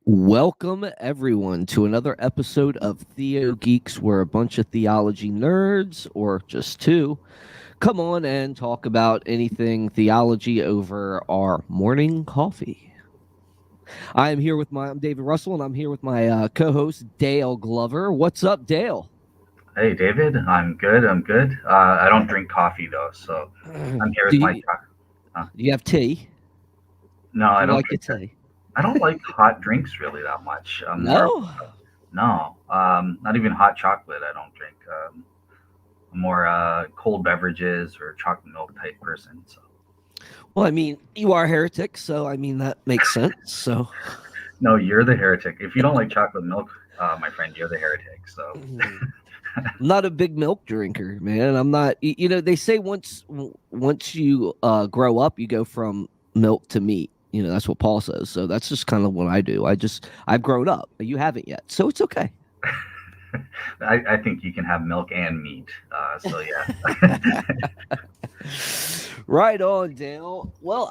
Welcome, everyone, to another episode of TheoGeeks, where a bunch of theology nerds, or just two, come on and talk about anything theology over our morning coffee. I'm David Russell, and I'm here with my co-host Dale Glover. What's up, Dale? Hey David, I'm good. I'm good. I don't drink coffee though, so I'm here Do with my you, chocolate. do you have tea? No, Do I you don't like your drink it. tea? I don't like hot drinks really that much. I'm more No. no, not even hot chocolate. I don't drink. I'm more cold beverages or chocolate milk type person. So Well, I mean, you are a heretic, so I mean that makes sense. So. no, you're the heretic. If you don't like chocolate milk, my friend, you're the heretic. So I'm not a big milk drinker, man. I'm not. They say once you grow up, you go from milk to meat. That's what Paul says. So that's just kind of what I do. I've grown up. You haven't yet, so it's okay. I think you can have milk and meat. So yeah. Right on, Dale. Well,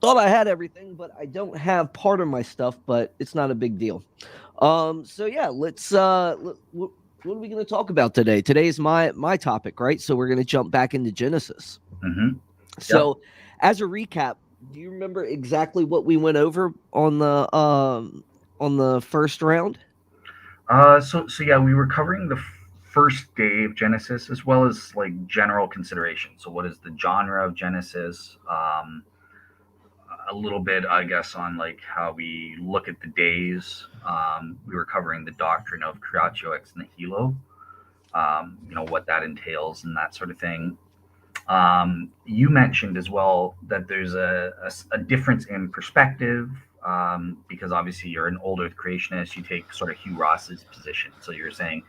thought I had everything, but I don't have part of my stuff. But it's not a big deal. So yeah, let's. What are we going to talk about today? Today's my topic, right? So we're going to jump back into Genesis. hmm Yep. So, as a recap, do you remember exactly what we went over on the first round? So yeah, we were covering the first day of Genesis as well as like general consideration. So what is the genre of Genesis? A little bit, I guess, on like how we look at the days. We were covering the doctrine of creatio ex nihilo. What that entails and that sort of thing. You mentioned as well that there's a difference in perspective because obviously you're an old earth creationist. You take sort of Hugh Ross's position. So you're saying,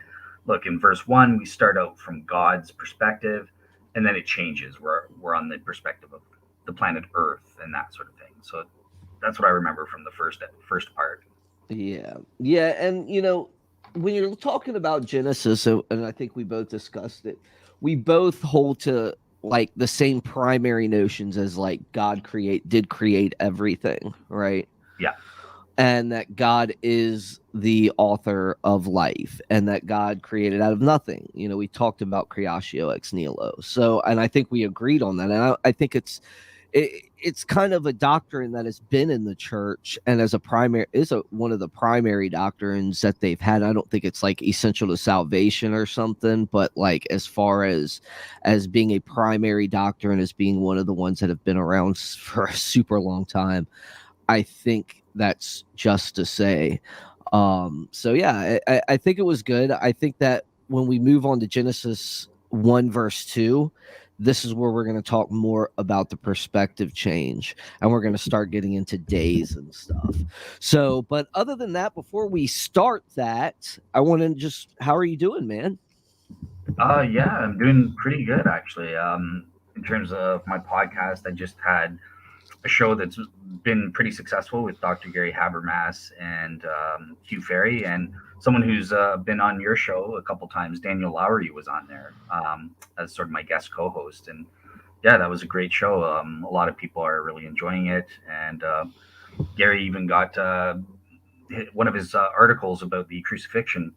look, in verse one, we start out from God's perspective, and then it changes. We're on the perspective of the planet Earth and that sort of thing. So that's what I remember from the first part. Yeah, yeah, and when you're talking about Genesis, and I think we both discussed it, we both hold to like the same primary notions as like God did create everything, right? Yeah. And that God is the author of life and that God created out of nothing. We talked about creatio ex nihilo. So, and I think we agreed on that. And I think it's kind of a doctrine that has been in the church and as a primary one of the primary doctrines that they've had. I don't think it's like essential to salvation or something, but like as far as being a primary doctrine, as being one of the ones that have been around for a super long time, I think that's just to say. So yeah, I think it was good. I think that when we move on to Genesis 1 verse 2, this is where we're going to talk more about the perspective change and we're going to start getting into days and stuff. So, but other than that, before we start that, I want to just, how are you doing, man? Yeah, I'm doing pretty good actually. In terms of my podcast, I just had a show that's been pretty successful with Dr. Gary Habermas and Hugh Ferry, and someone who's been on your show a couple times. Daniel Lowry was on there as sort of my guest co-host, and yeah, that was a great show. A lot of people are really enjoying it, and Gary even got one of his articles about the crucifixion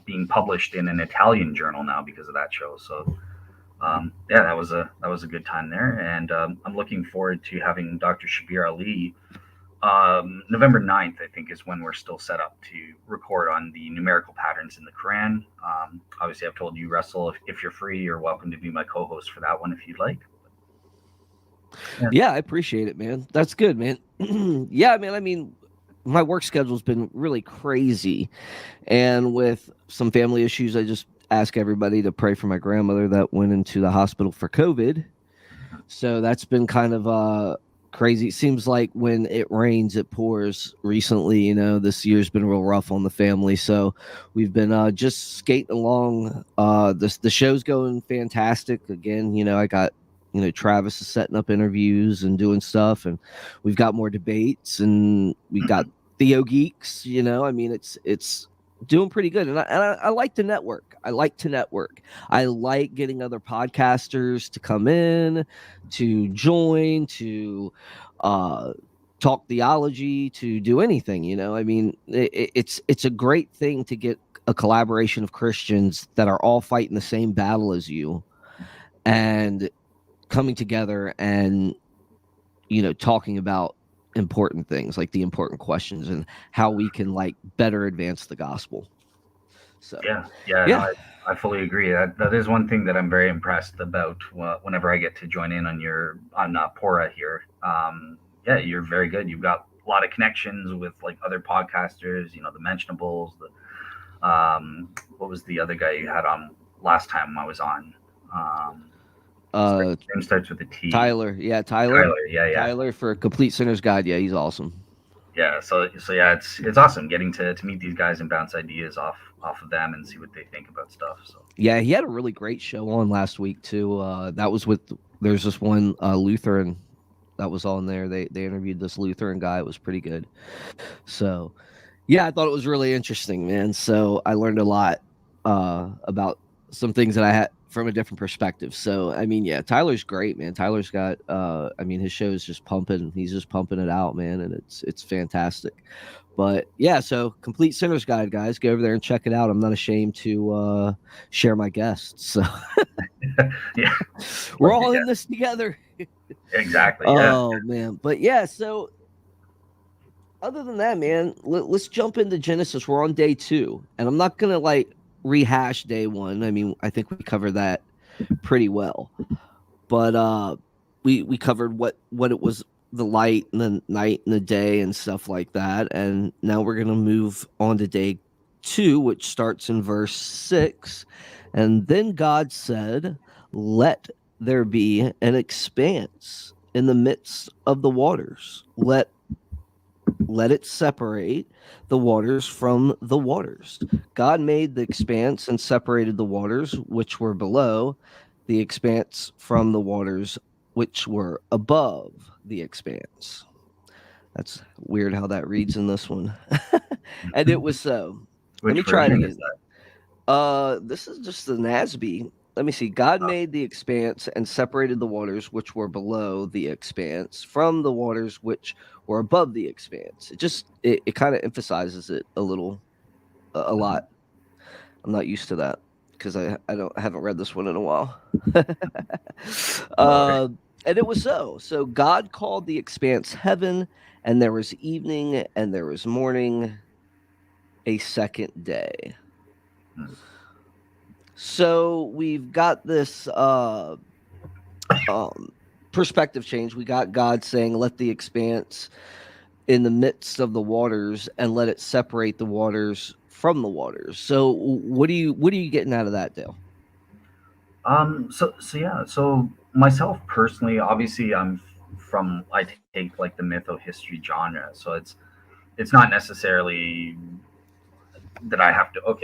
being published in an Italian journal now because of that show. So yeah, that was a good time there, and I'm looking forward to having Dr. Shabir Ali. November 9th, I think, is when we're still set up to record on the numerical patterns in the Quran. Obviously, I've told you, Russell, if you're free, you're welcome to be my co-host for that one if you'd like. Yeah. Yeah, I appreciate it, man. That's good, man. Yeah, man. I mean, my work schedule's been really crazy. And with some family issues, I just ask everybody to pray for my grandmother that went into the hospital for COVID. So that's been kind of crazy. It seems like when it rains, it pours recently. This year's been real rough on the family. So we've been just skating along. The show's going fantastic. Again, I got Travis is setting up interviews and doing stuff, and we've got more debates, and we got TheoGeeks. I mean, it's doing pretty good, and I like to network. I like to network. I like getting other podcasters to come in, to join, to uh talk theology, to do anything. I mean, it's a great thing to get a collaboration of Christians that are all fighting the same battle as you and coming together and talking about important things, like the important questions, and how we can like better advance the gospel. So Yeah, yeah, no, yeah. I fully agree. That is one thing that I'm very impressed about whenever I get to join in on your on Pora here. Yeah, you're very good. You've got a lot of connections with like other podcasters. The Mentionables. What was the other guy you had on last time I was on? Um, uh name starts with a T. Tyler, yeah, Tyler. Tyler. Yeah, yeah. Tyler for Complete Sinner's Guide. Yeah, he's awesome. Yeah, so yeah, it's awesome getting to meet these guys and bounce ideas off of them and see what they think about stuff. So Yeah, he had a really great show on last week too. That was with there's this one Lutheran that was on there. They interviewed this Lutheran guy. It was pretty good. So yeah, I thought it was really interesting, man. So I learned a lot about some things that I had from a different perspective. So I mean, yeah, Tyler's great, man. Tyler's got I mean, his show is just pumping. He's just pumping it out, man, and it's fantastic. But yeah, so Complete Sinner's Guide, guys, go over there and check it out. I'm not ashamed to share my guests. So yeah, we're like all yeah, in this together. exactly. Yeah. Oh man, but yeah, so other than that, man, let's jump into Genesis. We're on day 2, and I'm not gonna like rehash day 1. I mean, I think we covered that pretty well. But we covered what it was, the light and the night and the day and stuff like that. And now we're gonna move on to day 2, which starts in verse 6. And then God said, "Let there be an expanse in the midst of the waters. Let it separate the waters from the waters." God made the expanse and separated the waters which were below the expanse from the waters which were above the expanse. That's weird how that reads in this one. And it was so. Let Which me try it version is again. that? This is just the NASB. Let me see. God made the expanse and separated the waters which were below the expanse from the waters which were above the expanse. It kind of emphasizes it a little, a Mhm. lot. I'm not used to that because I haven't read this one in a while. Oh, okay. uh, and it was so. So God called the expanse heaven, and there was evening, and there was morning, a second day. Mm. So we've got this um, perspective change. We got God saying, "Let the expanse in the midst of the waters, and let it separate the waters from the waters." So, what are you getting out of that, Dale? So yeah. So myself personally, obviously, I take like the mytho history genre. So it's not necessarily that I have to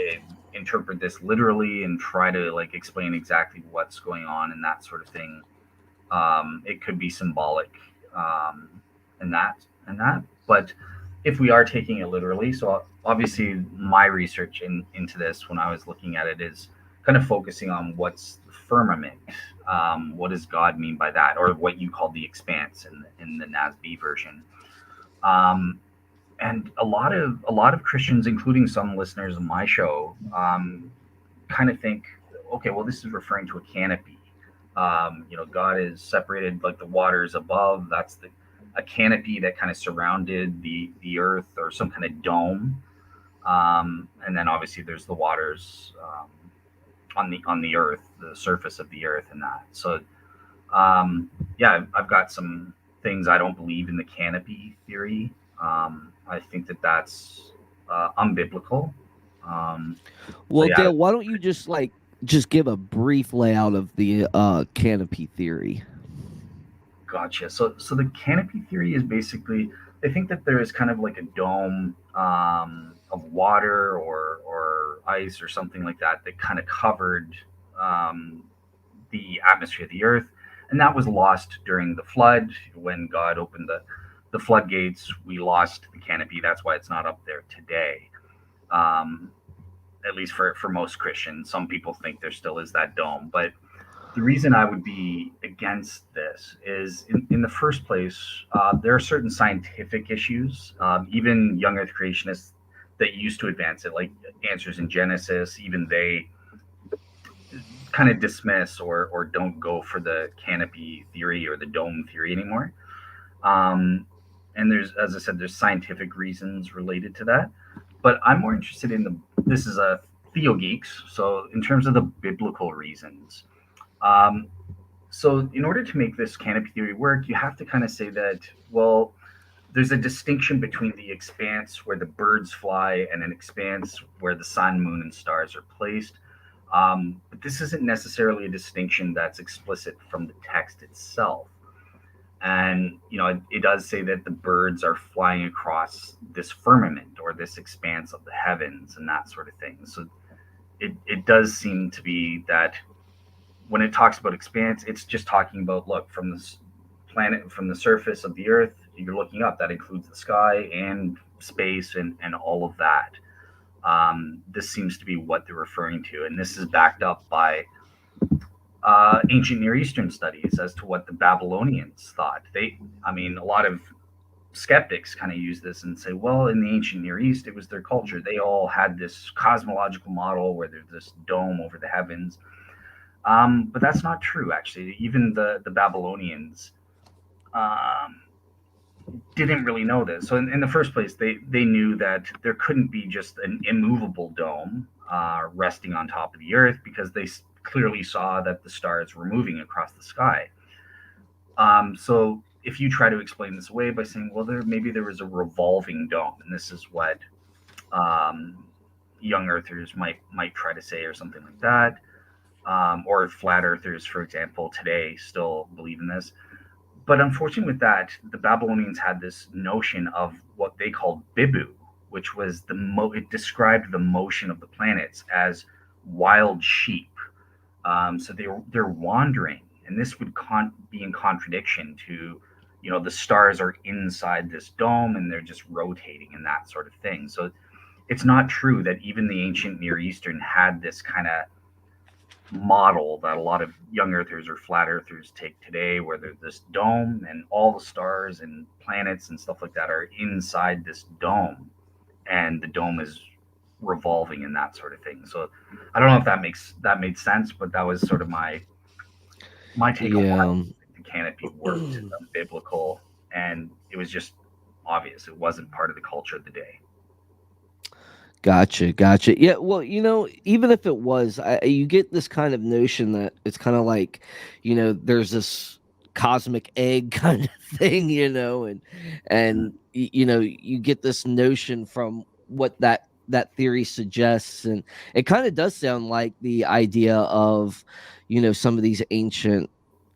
interpret this literally and try to like explain exactly what's going on and that sort of thing. It could be symbolic, um, and that. But if we are taking it literally, so obviously my research into this when I was looking at it is kind of focusing on what's the firmament. What does God mean by that, or what you call the expanse in the NASB version? Um, and a lot of Christians, including some listeners of my show, kind of think, okay, well, this is referring to a canopy. God is separated like the waters above. That's a canopy that kind of surrounded the earth or some kind of dome. And then obviously there's the waters on the earth, the surface of the earth, and that. So yeah, I've got some things. I don't believe in the canopy theory. I think that that's unbiblical. So Well, yeah, Dale, why don't you just give a brief layout of the canopy theory? gotcha. So the canopy theory is basically they think that there is kind of like a dome of water or ice or something like that that kind of covered um, the atmosphere of the earth, and that was lost during the flood when God opened the floodgates. We lost the canopy. That's why it's not up there today. Um, at least for most Christians. Some people think there still is that dome, but The reason I would be against this is, in the first place, there are certain scientific issues, even young Earth creationists that used to advance it, like Answers in Genesis, even they kind of dismiss or don't go for the canopy theory or the dome theory anymore. Um, and there's, as I said, there's scientific reasons related to that. But I'm more interested in the, this is a TheoGeeks, so in terms of the biblical reasons. Um, so in order to make this canopy theory work, you have to kind of say that, well, there's a distinction between the expanse where the birds fly and an expanse where the sun, moon, and stars are placed. But this isn't necessarily a distinction that's explicit from the text itself. And it does say that the birds are flying across this firmament or this expanse of the heavens and that sort of thing. So it does seem to be that when it talks about expanse, it's just talking about, look, from this planet, from the surface of the earth, you're looking up. That includes the sky and space and all of that. This seems to be what they're referring to, and this is backed up by ancient Near Eastern studies as to what the Babylonians thought. I mean, a lot of skeptics kind of use this and say, well, in the ancient Near East, it was their culture. They all had this cosmological model where there's this dome over the heavens. But that's not true, actually. Even the Babylonians um, didn't really know this. So in the first place, they knew that there couldn't be just an immovable dome resting on top of the earth, because they clearly saw that the stars were moving across the sky. So if you try to explain this away by saying, well, maybe there was a revolving dome, and this is what um, young earthers might try to say, or something like that, or flat earthers, for example, today still believe in this. But unfortunately, with that, the Babylonians had this notion of what they called bibu, which was it described the motion of the planets as wild sheep. So they're wandering, and this would be in contradiction to, the stars are inside this dome and they're just rotating and that sort of thing. So it's not true that even the ancient Near Eastern had this kind of model that a lot of young earthers or flat earthers take today, where there's this dome and all the stars and planets and stuff like that are inside this dome, and the dome is revolving and that sort of thing. So I don't know if that made sense, but that was sort of my take on why Yeah. the canopy worked biblical, and it was just obvious it wasn't part of the culture of the day. Gotcha, gotcha. Yeah, well, even if it was, you get this kind of notion that it's kind of like, there's this cosmic egg kind of thing, and you get this notion from what that theory suggests, and it kind of does sound like the idea of, some of these ancient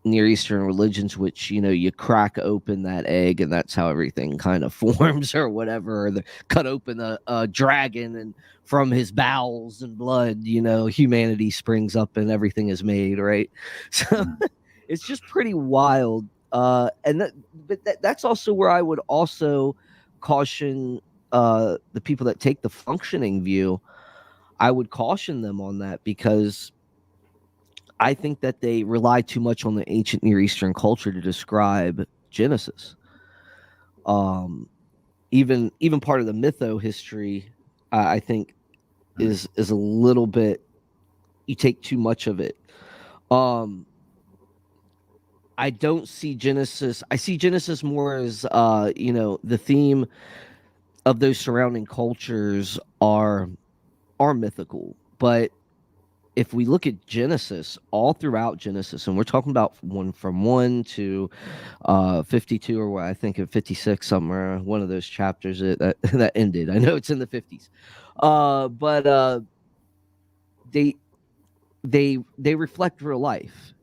Near Eastern religions, which you crack open that egg and that's how everything kind of forms or whatever. Or they cut open a dragon, and from his bowels and blood, humanity springs up and everything is made, right? So Mm-hmm. it's just pretty wild. That's also where I would also caution the people that take the functioning view. I would caution them on that, because I think that they rely too much on the ancient Near Eastern culture to describe Genesis. Um, even part of the mytho history, I think is a little bit, you take too much of it. Um, I don't see Genesis. I see Genesis more as the theme of those surrounding cultures are mythical, but if we look at Genesis, all throughout Genesis, and we're talking about one to 52, or what I think of 56 somewhere, one of those chapters that ended. I know it's in the 50s, but they they reflect real life,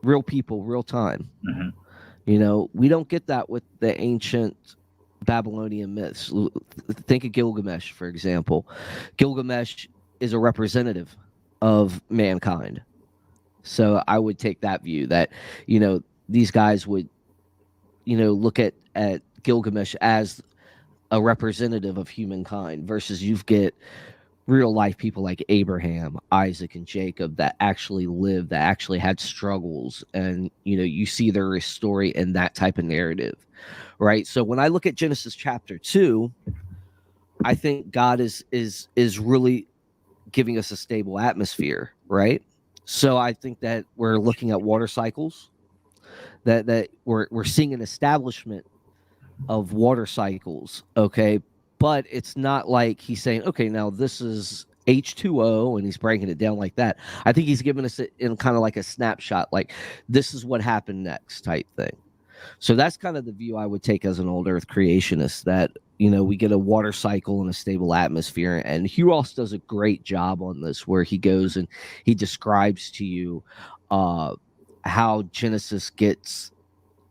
real people, real time. Mm-hmm. We don't get that with the ancient Babylonian myths. Think of Gilgamesh, for example. Gilgamesh is a representative of mankind. So I would take that view that, these guys would, look at Gilgamesh as a representative of humankind, versus you get real life people like Abraham, Isaac, and Jacob that actually lived, that actually had struggles, and you see their story in that type of narrative, right? So when I look at Genesis chapter 2, I think God is really giving us a stable atmosphere, right? So I think that we're looking at water cycles, that we're seeing an establishment of water cycles, okay? But it's not like he's saying, okay, now this is H2O and he's breaking it down like that. I think he's giving us it in kind of like a snapshot, like this is what happened next type thing. So that's kind of the view I would take as an old Earth creationist, that we get a water cycle and a stable atmosphere. And Hugh Ross does a great job on this, where he goes and he describes to you uh, how Genesis gets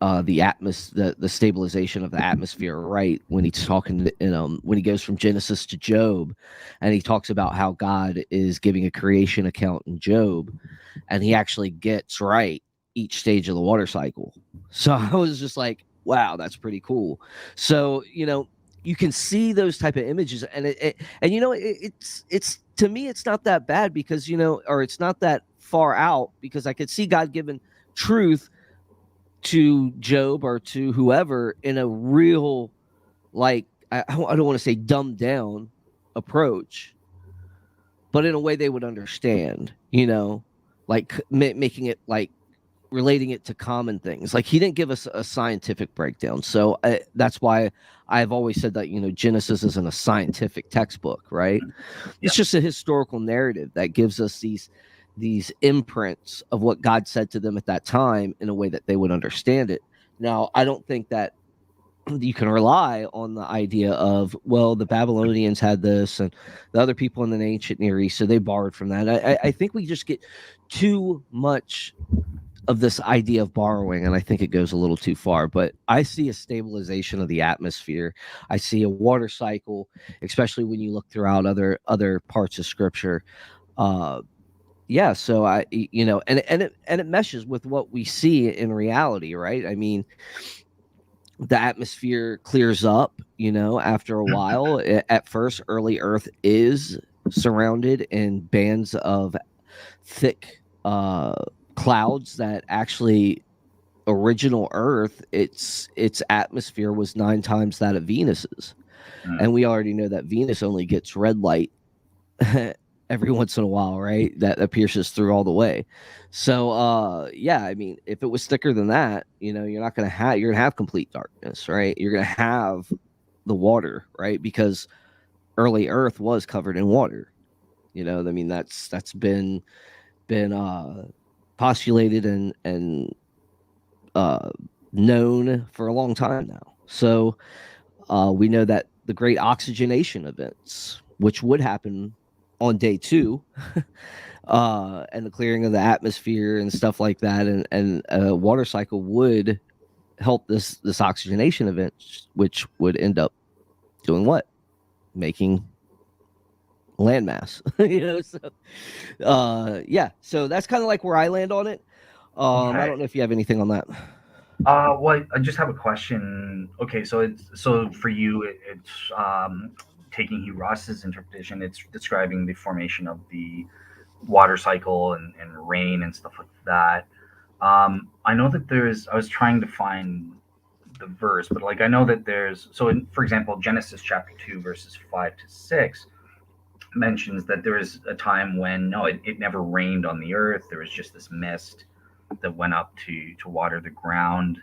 the stabilization of the atmosphere, right, when he's talking when he goes from Genesis to Job, and he talks about how God is giving a creation account in Job, and he actually gets right each stage of the water cycle. So I was just like, wow, that's pretty cool. So you can see those type of images, and it's to me it's not that bad, because or it's not that far out, because I could see God giving truth to Job or to whoever in a real, like, I don't want to say dumbed down approach, but in a way they would understand, like making it like relating it to common things. Like, he didn't give us a scientific breakdown. So that's why I've always said that, Genesis isn't a scientific textbook, right? Yeah. It's just a historical narrative that gives us these imprints of what God said to them at that time in a way that they would understand it. Now, I don't think that you can rely on the idea of, well, the Babylonians had this and the other people in the ancient Near East, so they borrowed from that. I think we just get too much of this idea of borrowing, and I think it goes a little too far. But I see a stabilization of the atmosphere. I see a water cycle, especially when you look throughout other parts of Scripture. Uh, yeah, so and it meshes with what we see in reality, right? I mean, the atmosphere clears up, after a while. At first, early Earth is surrounded in bands of thick clouds that actually original Earth, its atmosphere was 9 times that of Venus's. Mm. And we already know that Venus only gets red light every once in a while, right? That pierces through all the way. So yeah, I mean, if it was thicker than that, you're gonna have complete darkness, right? You're gonna have the water, right? Because early Earth was covered in water. I mean, that's been postulated and uh known for a long time now. So we know that the great oxygenation events, which would happen on day 2, and the clearing of the atmosphere and stuff like that, and a water cycle would help this oxygenation event, which would end up doing what? Making landmass. So yeah, so that's kind of like where I land on it. I Okay. don't know if you have anything on that. Well, I just have a question. Okay, so for you, it's taking Hugh Ross's interpretation. It's describing the formation of the water cycle and rain and stuff like that. I know that there's. I was trying to find the verse, but like I know that there's. So, for example, Genesis chapter 2, verses 5 to 6 mentions that there is a time when no, it never rained on the earth. There was just this mist that went up to water the ground.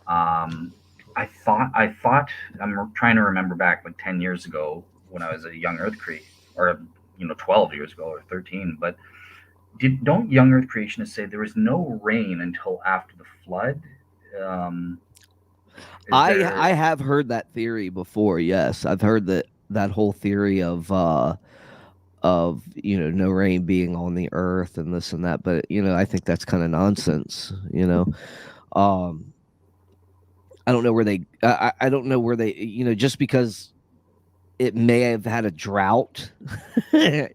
um, I thought I'm trying to remember back like 10 years ago when I was a young Earth creator, or 12 years ago or 13. But don't young Earth creationists say there was no rain until after the flood? Um, is I there? have heard that theory before. Yes, I've heard that whole theory of no rain being on the earth and this and that, but I think that's kind of nonsense. um I don't know where they I don't know where they, just because it may have had a drought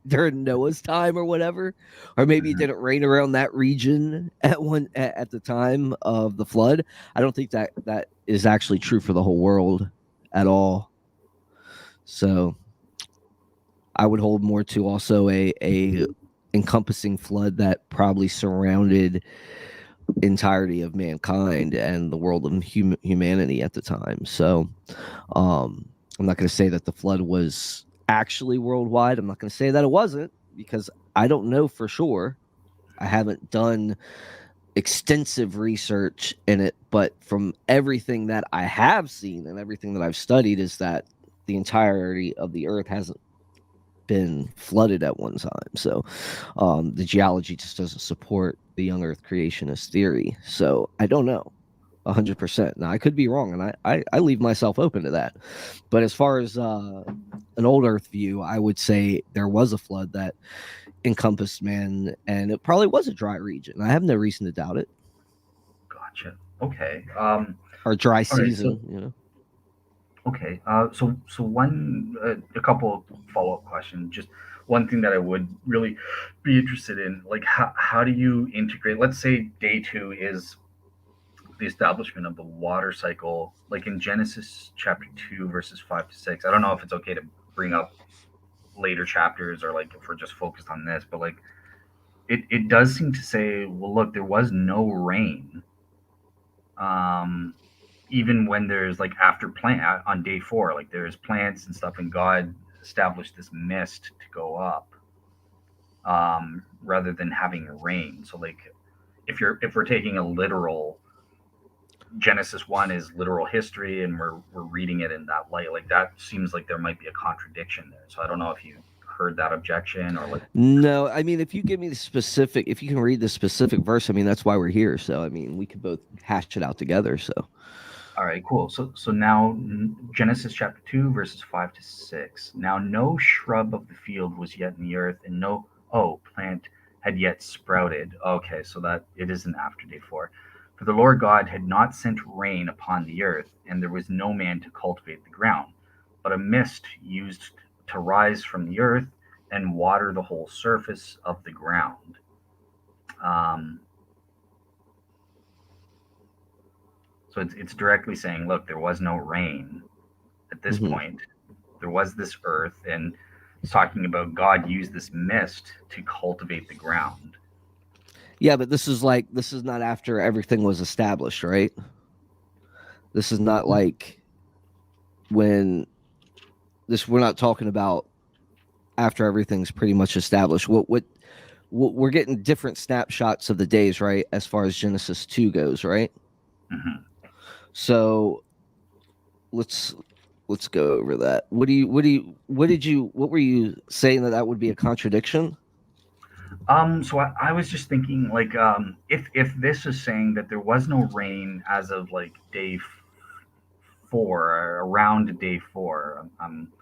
during Noah's time or whatever, or maybe it Mhm. didn't rain around that region at the time of the flood. I don't think that is actually true for the whole world at all. So I would hold more to also a encompassing flood that probably surrounded entirety of mankind and the world of humanity at the time. So I'm not going to say that the flood was actually worldwide. I'm not going to say that it wasn't because I don't know for sure. I haven't done extensive research in it, but from everything that I have seen and everything that I've studied is that the entirety of the earth hasn't been flooded at one time. So the geology just doesn't support the young earth creationist theory. So I don't know 100%. Now I could be wrong, and I leave myself open to that. But as far as an old earth view, I would say there was a flood that encompassed man, and it probably was a dry region. I have no reason to doubt it. Gotcha. Okay. Or dry All right. So season, you know. okay. So one a couple of follow up questions. Just one thing that I would really be interested in, like how do you integrate? Let's say day two is the establishment of the water cycle, like in Genesis chapter 2, verses 5 to 6. I don't know if it's okay to bring up later chapters or like if we're just focused on this, but like it does seem to say, well, look, there was no rain. Um, Even when there's like after plant on day four, like there's plants and stuff, and God established this mist to go up rather than having rain. So like if we're taking a literal Genesis 1 is literal history and we're reading it in that light, like that seems like there might be a contradiction there. So I don't know if you heard that objection or like. No, I mean, if you give me the specific, if you can read the specific verse, I mean, that's why we're here. So, I mean, we could both hash it out together. So, All right, cool. So now Genesis chapter 2 verses 5 to 6. Now no shrub of the field was yet in the earth, and no plant had yet sprouted. Okay, so that it isn't after day 4. For the Lord God had not sent rain upon the earth, and there was no man to cultivate the ground, but a mist used to rise from the earth and water the whole surface of the ground. Um, so it's directly saying, look, there was no rain at this mm-hmm. point. There was this earth, and it's talking about God used this mist to cultivate the ground. Yeah, but this is not after everything was established, right? This is not like when we're not talking about after everything's pretty much established. What we're getting different snapshots of the days, right? As far as Genesis 2 goes, right? Mm-hmm. So let's go over that. What were you saying that would be a contradiction? So I was just thinking, like, if this is saying that there was no rain as of like day 4, or around day 4, I'm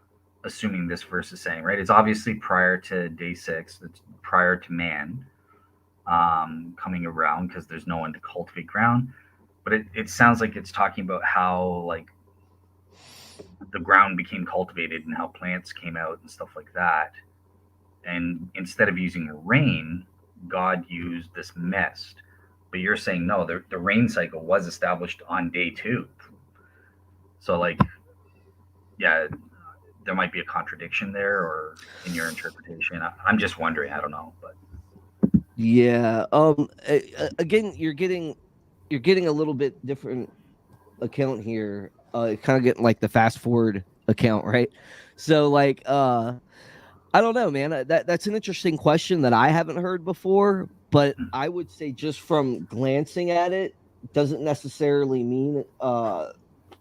assuming this verse is saying, right? It's obviously prior to day 6. It's prior to man coming around because there's no one to cultivate ground. But it sounds like it's talking about how like the ground became cultivated and how plants came out and stuff like that. And instead of using rain, God used this mist. But you're saying no, the rain cycle was established on day 2. So like, yeah, there might be a contradiction there, or in your interpretation. I'm just wondering. I don't know, but Yeah. Again, you're getting a little bit different account here. Kind of getting like the fast forward account, right? So like, I don't know, man. That's an interesting question that I haven't heard before. But I would say just from glancing at it, doesn't necessarily mean.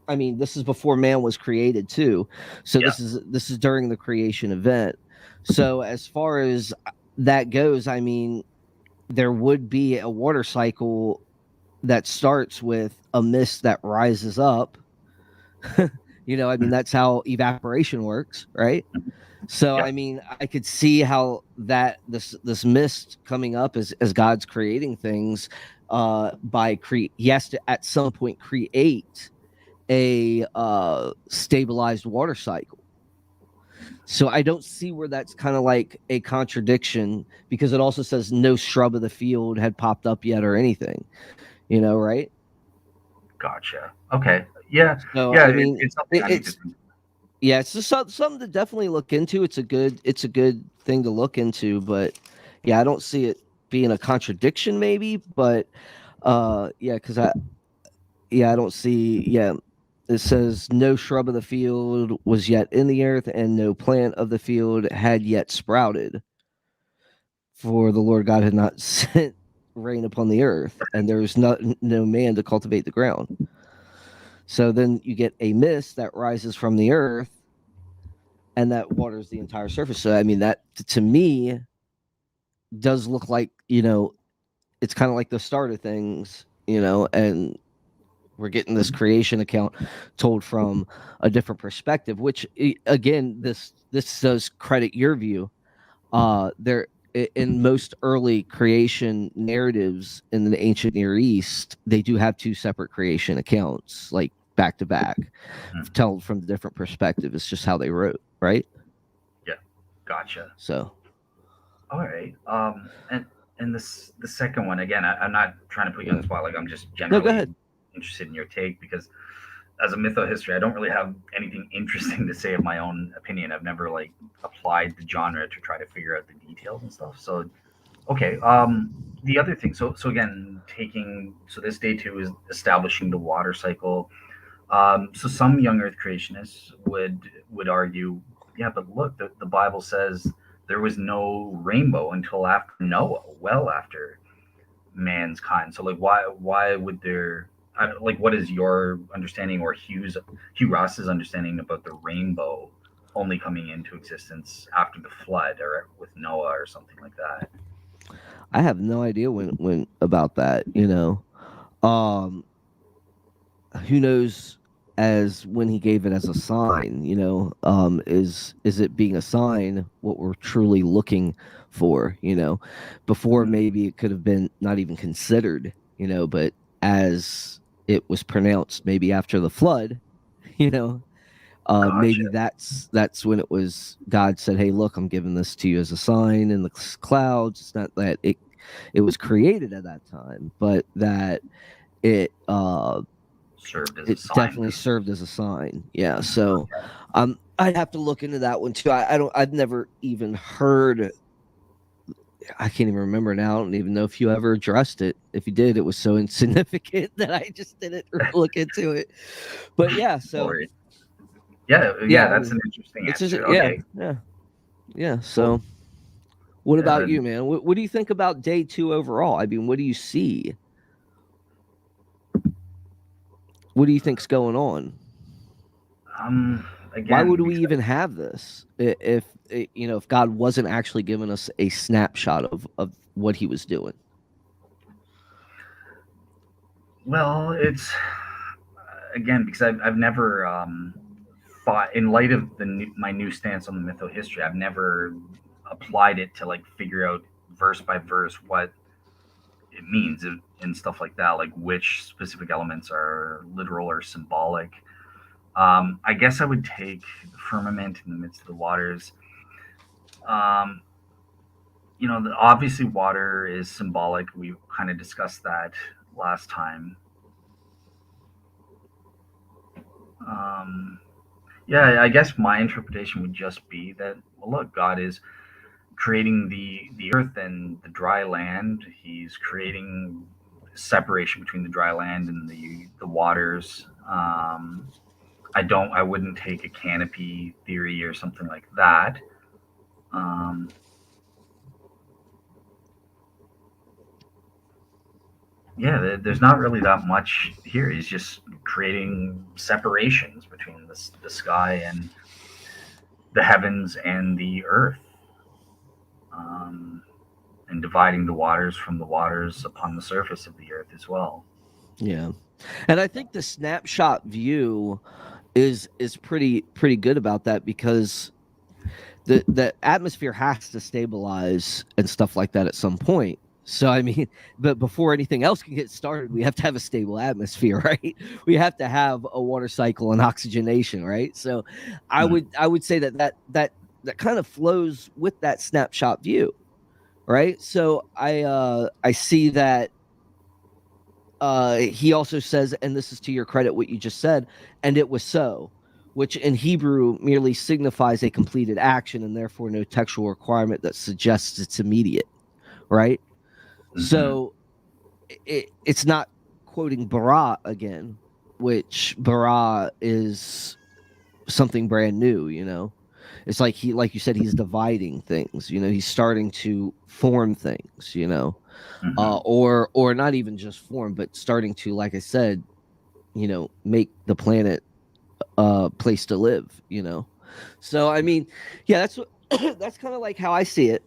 I mean, this is before man was created too. So yeah, this is during the creation event. So as far as that goes, I mean, there would be a water cycle that starts with a mist that rises up. I mean, that's how evaporation works, right? So yeah, I mean, I could see how that this mist coming up as God's creating things he has to at some point create a stabilized water cycle. So I don't see where that's kind of like a contradiction because it also says no shrub of the field had popped up yet or anything, right? gotcha. Okay, yeah, So yeah. I mean, It's something I need to it's think. Yeah, it's just something to definitely look into. It's a good thing to look into, but yeah, I don't see it being a contradiction, maybe, but yeah, because I don't see, yeah. It says no shrub of the field was yet in the earth, and no plant of the field had yet sprouted, for the Lord God had not sent rain upon the earth, and there was no man to cultivate the ground. So then you get a mist that rises from the earth, and that waters the entire surface. So I mean, that to me does look like, it's kind of like the start of things, and we're getting this creation account told from a different perspective, which again, this does credit your view. There, in most early creation narratives in the ancient Near East, they do have two separate creation accounts, like back to back, Mhm. told from the different perspective. It's just how they wrote, right? Yeah, gotcha. So All right. And this the second one again. I'm not trying to put you on yeah. the spot. Like I'm just No, go generally ahead. interested in your take because as a mytho history, I don't really have anything interesting to say of my own opinion. I've never like applied the genre to try to figure out the details and stuff. So okay. The other thing. So again, taking so this day two is establishing the water cycle. So some young Earth creationists would argue, yeah, but look, the Bible says there was no rainbow until after Noah, well after man's kind. So like, why would there? Like, what is your understanding or Hugh Ross's understanding about the rainbow only coming into existence after the flood or with Noah or something like that? I have no idea when about that. Um, who knows as when he gave it as a sign, is it being a sign what we're truly looking for, before Mhm. maybe it could have been not even considered, but as it was pronounced maybe after the flood, you know Gotcha. maybe that's when it was God said, hey, look, I'm giving this to you as a sign in the clouds. It's not that it was created at that time, but that it Served as a it sign. definitely served as a sign. Yeah. Mhm. So I'd have to look into that one too. I've never even heard, I can't even remember now. I don't even know if you ever addressed it. If you did, it was so insignificant that I just didn't look into it. But yeah, No so worries. Yeah, yeah, yeah, I that's an mean, interesting it's just, answer. yeah, Okay, yeah, yeah. well, So what yeah, about you, man? What do you think about day two overall? I mean, what do you see? What do you think's going on? um, Why would again, we because even have this if God wasn't actually giving us a snapshot of what he was doing? well, it's again because I've never thought in light of my new stance on the mytho history, I've never applied it to like figure out verse by verse what it means and stuff like that, like which specific elements are literal or symbolic. I guess I would take the firmament in the midst of the waters. Um, obviously water is symbolic. We kind of discussed that last time. Um, yeah, I guess my interpretation would just be that well, look, God is creating the earth and the dry land. He's creating separation between the dry land and the waters. I wouldn't take a canopy theory or something like that. Um, yeah, there's not really that much here. He's just creating separations between the sky and the heavens and the earth, um, and dividing the waters from the waters upon the surface of the earth as well. Yeah. And I think the snapshot view is pretty good about that, because the atmosphere has to stabilize and stuff like that at some point. So I mean, but before anything else can get started, we have to have a stable atmosphere, right? We have to have a water cycle and oxygenation, right? So Mm, I would say that kind of flows with that snapshot view, right? So I see that he also says, and this is to your credit what you just said, and it was so. which in Hebrew merely signifies a completed action and therefore no textual requirement that suggests it's immediate, right? Hmm. So it's not quoting bara again, which bara is something brand new, you know. It's like he, like you said, he's dividing things, you know, he's starting to form things, you know, Hmm. or not even just form, but starting to, like I said, you know, make the planet a place to live, you know. So I mean, yeah, that's what that's kind of like how I see it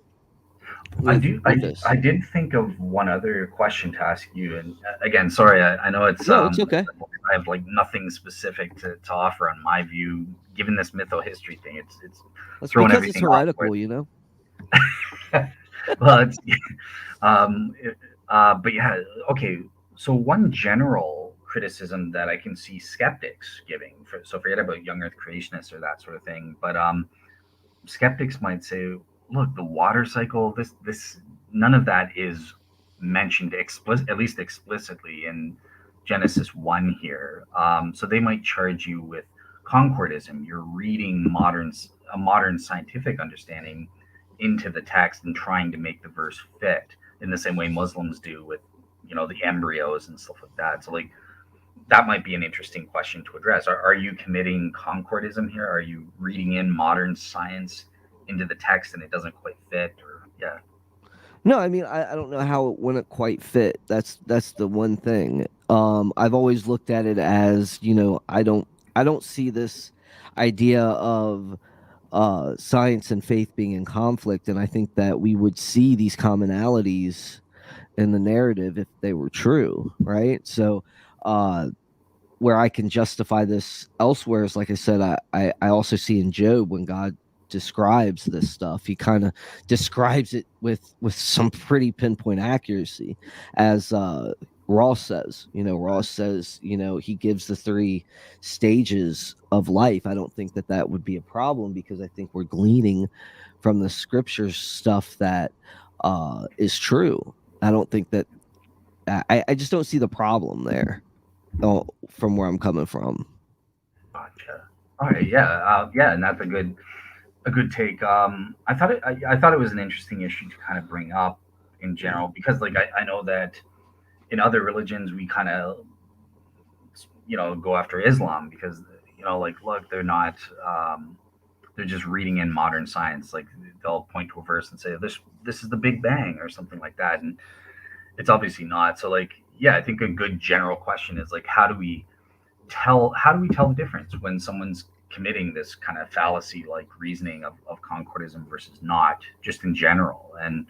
I with do. this. I did think of one other question to ask you, and again, sorry, I know it's No, it's okay. I have like nothing specific to offer on my view. Given this mytho history thing, it's That's throwing because it's everything off. Where heretical, you know. well, it's um, it- but yeah, okay. So one general criticism that I can see skeptics giving, so forget about young Earth creationists or that sort of thing, but skeptics might say, look, the water cycle, this none of that is mentioned at least explicitly in Genesis 1 here. So they might charge you with concordism. You're reading a modern scientific understanding into the text and trying to make the verse fit in the same way Muslims do with, the embryos and stuff like that. So like that might be an interesting question to address. Are you committing concordism here? Are you reading in modern science into the text and it doesn't quite fit? Or yeah. No, I mean, I don't know how it wouldn't quite fit. That's the one thing. I've always looked at it as, you know, I don't see this idea of science and faith being in conflict, and I think that we would see these commonalities in the narrative if they were true, right? So, uh, where I can justify this elsewhere is, like I said, I also see in Job when God describes this stuff, he kind of describes it with some pretty pinpoint accuracy, as Ross says. You know, Ross says, you know, he gives the three stages of life. I don't think that that would be a problem because I think we're gleaning from the scriptures stuff that is true. I don't think that I just don't see the problem there. Oh, from where I'm coming from. Gotcha. All right. Yeah. Yeah. And that's a good take. I thought it was an interesting issue to kind of bring up in general because like I know that in other religions we kind of go after Islam because like look they're not they're just reading in modern science. Like they'll point to a verse and say this is the Big Bang or something like that, and it's obviously not. So like yeah, I think a good general question is like how do we tell the difference when someone's committing this kind of fallacy like reasoning of concordism versus not, just in general. And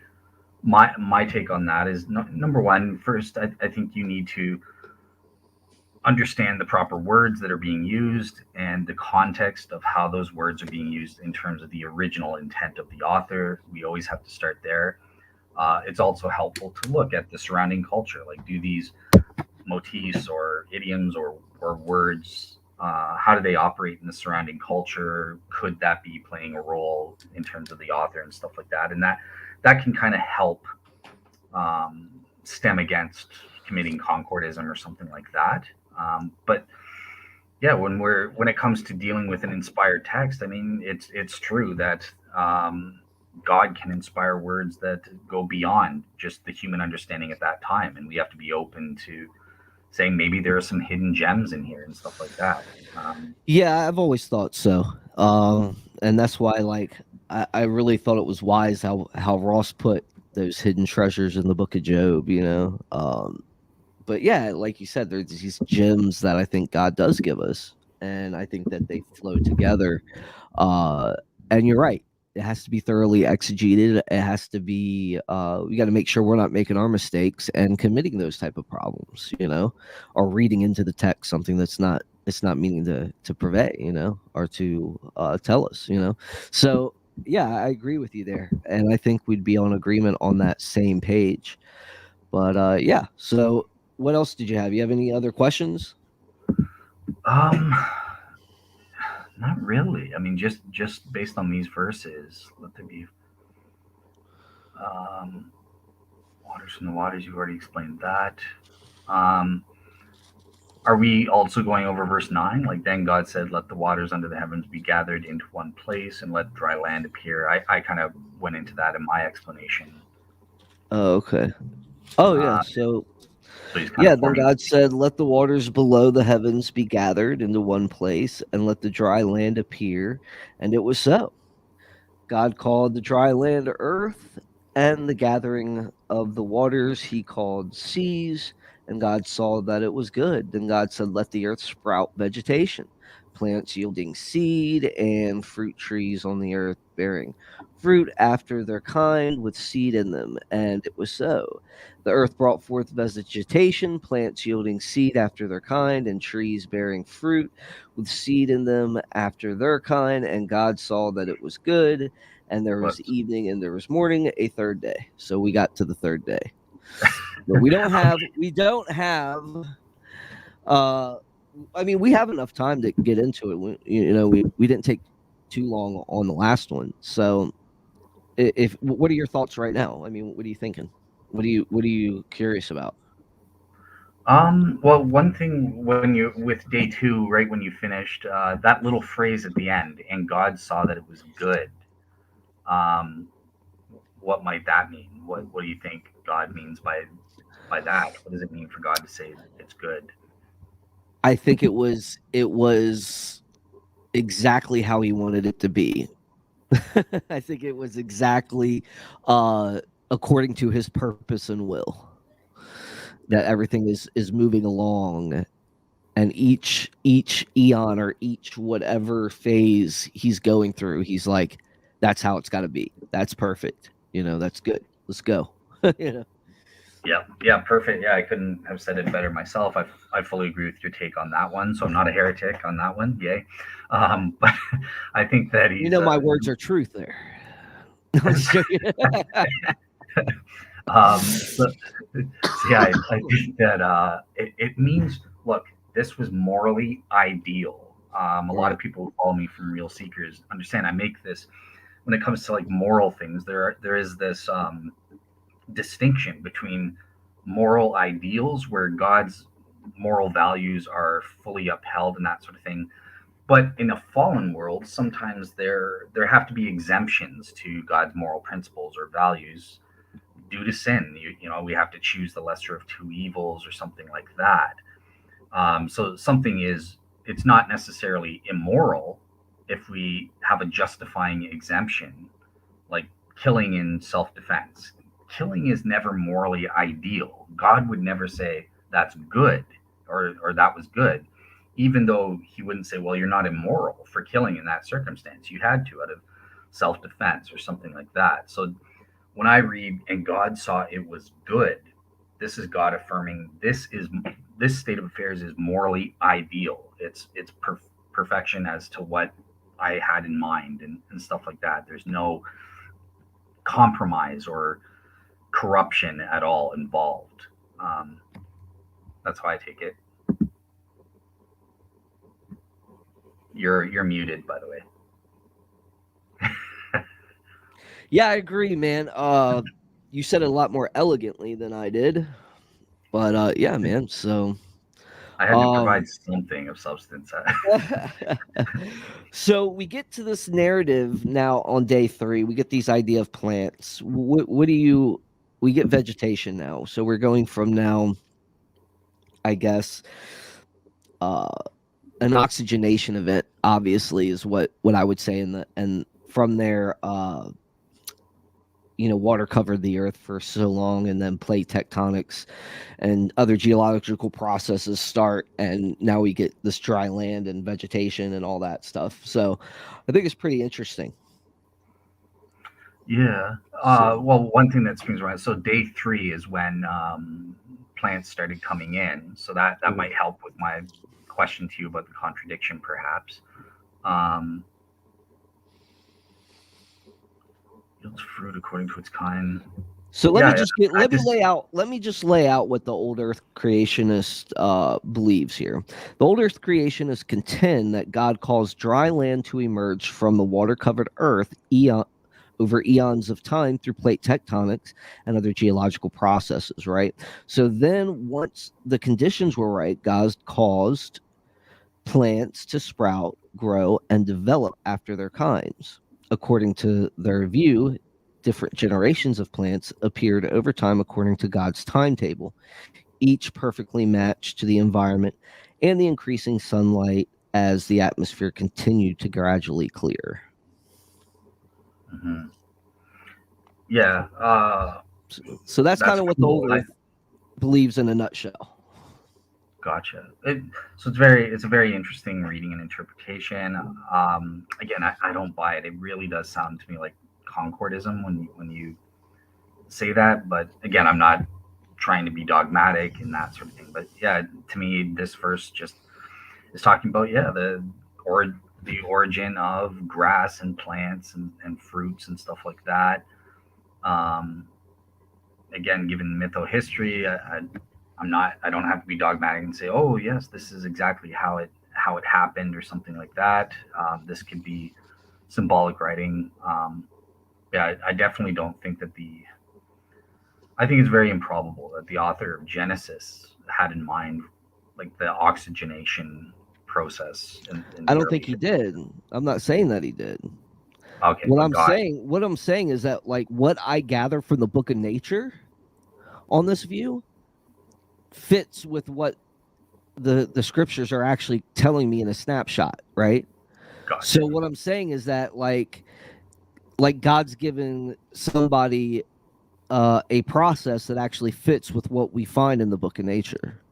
my take on that is number one, first I think you need to understand the proper words that are being used and the context of how those words are being used in terms of the original intent of the author. We always have to start there. It's also helpful to look at the surrounding culture. Like, do these motifs or idioms or words, how do they operate in the surrounding culture? Could that be playing a role in terms of the author and stuff like that? And that can kind of help stem against committing concordism or something like that. But yeah, when it comes to dealing with an inspired text, I mean, it's true that God can inspire words that go beyond just the human understanding at that time, and we have to be open to saying maybe there are some hidden gems in here and stuff like that. Yeah, I've always thought so. And that's why, like, I really thought it was wise how Ross put those hidden treasures in the Book of Job. You know, but yeah, like you said, there's these gems that I think God does give us, and I think that they flow together. Uh, and you're right. It has to be thoroughly exegeted. It has to be. We got to make sure we're not making our mistakes and committing those type of problems. You know, or reading into the text something that's not. It's not meaning to purvey. You know, or to tell us. You know, so yeah, I agree with you there, and I think we'd be on agreement on that same page. But yeah, so what else did you have? You have any other questions? Um, Not really. I mean, just based on these verses, let there be um, waters from the waters. You've already explained that. Um, are we also going over verse 9? Like, then God said, let the waters under the heavens be gathered into one place and let dry land appear. I kind of went into that in my explanation. Oh, okay. Oh, yeah. Uh, So, so he's kind of yeah, then forming. God said, let the waters below the heavens be gathered into one place, and let the dry land appear. And it was so. God called the dry land earth, and the gathering of the waters he called seas. And God saw that it was good. Then God said, let the earth sprout vegetation, plants yielding seed, and fruit trees on the earth bearing fruit after their kind with seed in them. And it was so. The earth brought forth vegetation, plants yielding seed after their kind, and trees bearing fruit with seed in them after their kind. And God saw that it was good, and there was Whoops. evening and there was morning, a third day. So we got to the third day. But we don't have uh I mean, we have enough time to get into it. We didn't take too long on the last one. So if what are your thoughts right now? I mean, what are you thinking? What are you curious about? Well, one thing when you with day two, right when you finished, that little phrase at the end, and God saw that it was good. Um, what might that mean? What do you think God means by that? What does it mean for God to say it's good? I think it was exactly how he wanted it to be. I think it was exactly uh according to his purpose and will, that Yeah, everything is moving along, and each eon or each whatever phase he's going through, he's like, that's how it's got to be. That's perfect. That's good. Let's go. you know yeah, yeah, perfect. Yeah, I couldn't have said it better myself. I fully agree with your take on that one. So I'm not a heretic on that one. Yay. But I think that you he's know my words are truth there. I'm just joking. so, so yeah, I think that it means, look, this was morally ideal. A lot Right. of people who follow me from Real Seekers understand I make this when it comes to like moral things. There is this distinction between moral ideals where God's moral values are fully upheld and that sort of thing. But in a fallen world, sometimes there have to be exemptions to God's moral principles or values due to sin. You know, we have to choose the lesser of two evils or something like that. So something is, it's not necessarily immoral if we have a justifying exemption, like killing in self-defense. Killing is never morally ideal. God would never say that's good, or that was good, even though he wouldn't say, well, you're not immoral for killing in that circumstance. You had to out of self-defense or something like that. So when I read and God saw it was good, this is God affirming this state of affairs is morally ideal. It's perfection as to what I had in mind, and stuff like that. There's no compromise or corruption at all involved. Um, that's how I take it. You're muted, by the way. Yeah, I agree, man. You said it a lot more elegantly than I did, but yeah, man. So I had to um provide something of substance. so we get to this narrative now on day three. We get these idea of plants. What do you? We get vegetation now. So we're going from now, I guess, uh, an oxygenation event. Obviously, is what I would say. And from there, water covered the earth for so long, and then plate tectonics and other geological processes start, and now we get this dry land and vegetation and all that stuff. So I think it's pretty interesting. Yeah. So Well, one thing that springs around. So day three is when plants started coming in. So that mm. might help with my question to you about the contradiction, perhaps. Um, yields fruit according to its kind. so let me Yeah, just yeah. get let me just lay out what the old earth creationist believes here. The old earth creationists contend that God caused dry land to emerge from the water covered earth over eons of time through plate tectonics and other geological processes, right? So then once the conditions were right, God caused plants to sprout, grow, and develop after their kinds. According to their view, different generations of plants appeared over time according to God's timetable, each perfectly matched to the environment and the increasing sunlight as the atmosphere continued to gradually clear. Hmm. Yeah. So that's kind That's of what the cool. old earth believes in a nutshell. Gotcha. So it's a very interesting reading and interpretation. Again, I don't buy it. It really does sound to me like concordism when you say that. But again, I'm not trying to be dogmatic and that sort of thing. But yeah, to me, this verse just is talking about, yeah, or the origin of grass and plants and fruits and stuff like that. Um, Again, given mytho history, I don't have to be dogmatic and say, oh yes, this is exactly how it happened or something like that. This could be symbolic writing. Yeah, I definitely don't think that the. I think it's very improbable that the author of Genesis had in mind like the oxygenation process in I the don't think early he days. did. I'm not saying that he did. Okay, but God, What I'm saying is that like what I gather from the book of nature on this view fits with what the scriptures are actually telling me in a snapshot, right? gotcha. So what I'm saying is that God's given somebody a process that actually fits with what we find in the book of nature.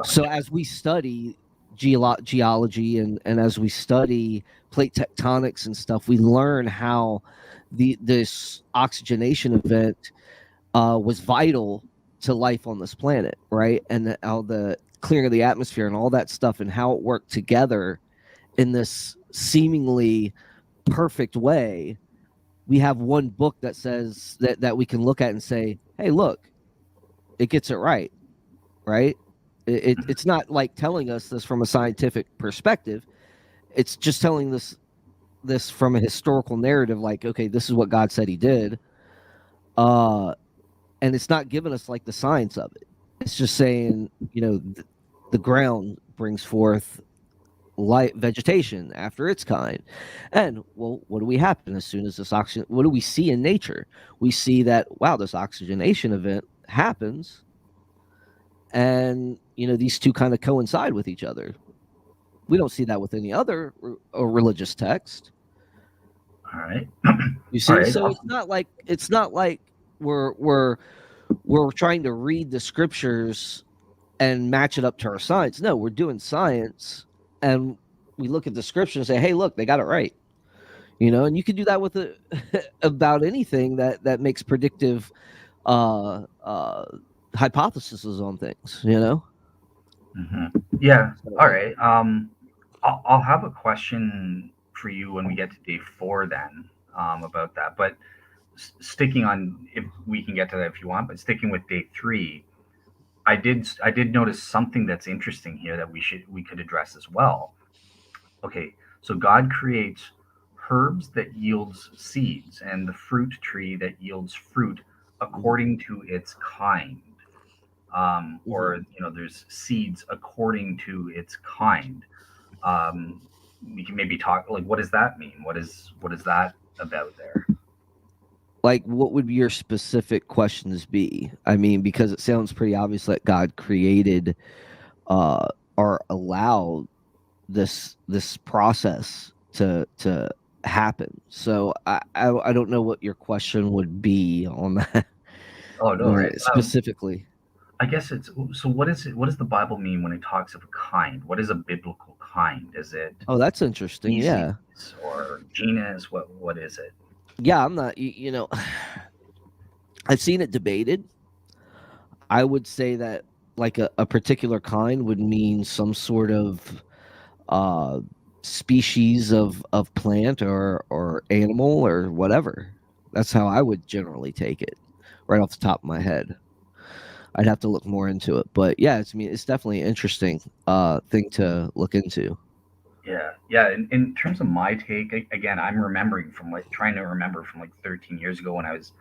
So Gotcha. as we study geology and as we study plate tectonics and stuff, we learn how this oxygenation event was vital to life on this planet, right? And how the clearing of the atmosphere and all that stuff and how it worked together in this seemingly perfect way. We have one book that says that we can look at and say, "Hey, look, it gets it right." Right? It's not like telling us this from a scientific perspective. It's just telling this from a historical narrative. Like, okay, this is what God said He did, uh, and it's not giving us like the science of it. It's just saying, the ground brings forth light vegetation after its kind. And well, what do we happen as soon as this oxygen? What do we see in nature? We see that wow, this oxygenation event happens, and these two kind of coincide with each other. We don't see that with any other religious text. All right. You All see, right. so Awesome. it's not like we're trying to read the scriptures and match it up to our science. No, we're doing science, and we look at the scripture and say, "Hey, look, they got it right." And you can do that with about anything that makes predictive uh, uh, hypotheses on things. Hmm. Yeah. All So, right. I'll have a question for you when we get to day four then, about that. But sticking on, if we can get to that if you want, but sticking with day three, I did notice something that's interesting here that we could address as well. Okay, so God creates herbs that yields seeds and the fruit tree that yields fruit mhm, according to its kind. mhm. Or there's seeds according to its kind. Um, we can maybe talk like, what does that mean? What is that about there? Like, what would your specific questions be? I mean, because it sounds pretty obvious that God created uh, or allowed this process to happen. So I don't know what your question would be on that Oh no, right. specifically. I guess it's so. What is it? What does the Bible mean when it talks of a kind? What is a biblical kind? Is it Oh, that's interesting. species Yeah, or genus? What is it? yeah. I'm not. I've seen it debated. I would say that like a particular kind would mean some sort of uh, species of plant or animal or whatever. That's how I would generally take it, right off the top of my head. I'd have to look more into it, but yeah, it's definitely an interesting thing to look into. Yeah. In terms of my take, again, I'm remembering from like trying to remember from like 13 years ago when I was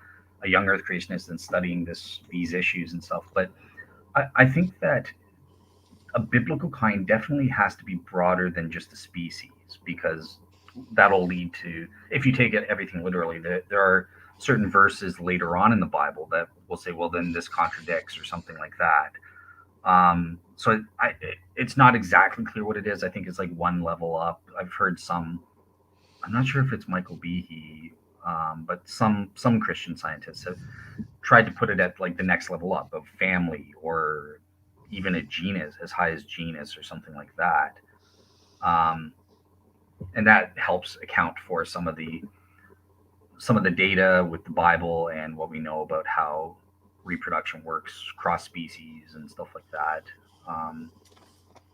a young Earth creationist and studying these issues and stuff. But I think that a biblical kind definitely has to be broader than just a species, because that'll lead to, if you take it everything literally, there are certain verses later on in the Bible that will say, well, then this contradicts or something like that. So it's not exactly clear what it is. I think it's like one level up. I've heard some. I'm not sure if it's Michael Behe, but some Christian scientists have tried to put it at like the next level up of family, or even a genus, as high as genus or something like that. Um, and that helps account for some of the data with the Bible and what we know about how reproduction works cross species and stuff like that. Um,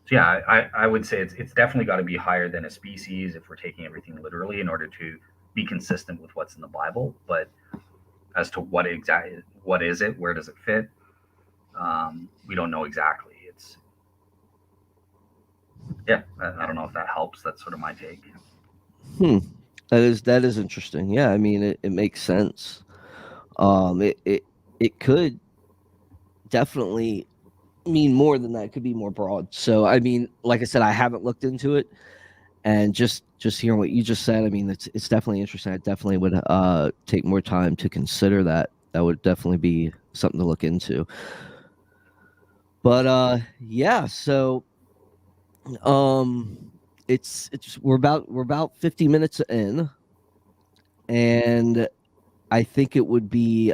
so yeah, I would say it's definitely got to be higher than a species if we're taking everything literally in order to be consistent with what's in the Bible. But as to what is it, where does it fit, we don't know exactly. It's yeah, I don't know if that helps. That's sort of my take. Hmm. That is interesting. Yeah, I mean it makes sense. It could definitely mean more than that. It could be more broad. So I mean, like I said, I haven't looked into it, and just hearing what you just said, I mean, it's definitely interesting. I definitely would take more time to consider that. That would definitely be something to look into. But yeah, so um it's we're about 50 minutes in, and I think it would be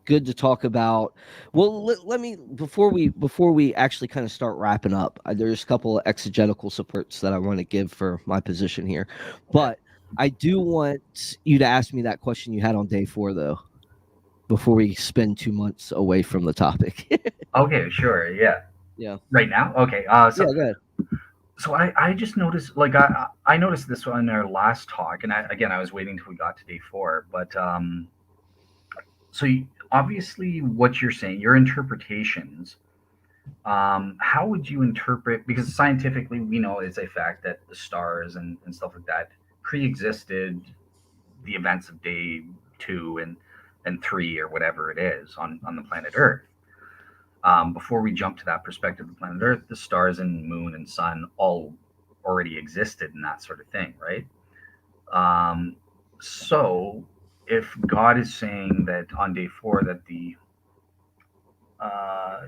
good to talk about. Well, let me before we actually kind of start wrapping up, there's a couple of exegetical supports that I want to give for my position here, Okay. but I do want you to ask me that question you had on day 4, though, before we spend 2 months away from the topic. Okay, sure. Yeah. Yeah, Right now. Okay. yeah, go ahead. So I just noticed, like I noticed this on our last talk, and I was waiting till we got to day four, but so obviously what you're saying, your interpretations, how would you interpret, because scientifically we know it's a fact that the stars and stuff like that pre-existed the events of day two and three or whatever it is on the planet Earth. Before we jump to that perspective of planet Earth, the stars and moon and sun all already existed and that sort of thing, right? So if God is saying that on day four that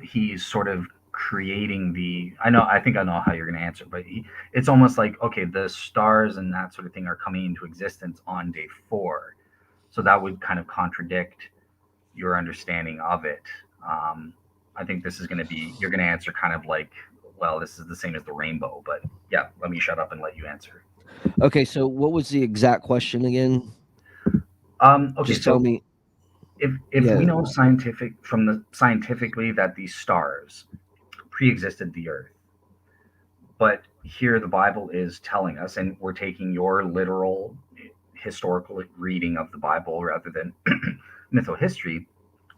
he's sort of creating I think I know how you're going to answer, but it's almost like, okay, the stars and that sort of thing are coming into existence on day four, so that would kind of contradict your understanding of it. I think this is going to be, you're going to answer kind of like, well, this is the same as the rainbow, but yeah, let me shut up and let you answer. Okay, so what was the exact question again? Okay, Just tell so me. if we Yeah. know scientifically that these stars pre-existed the Earth, but here the Bible is telling us, and we're taking your literal historical reading of the Bible rather than mythohistory.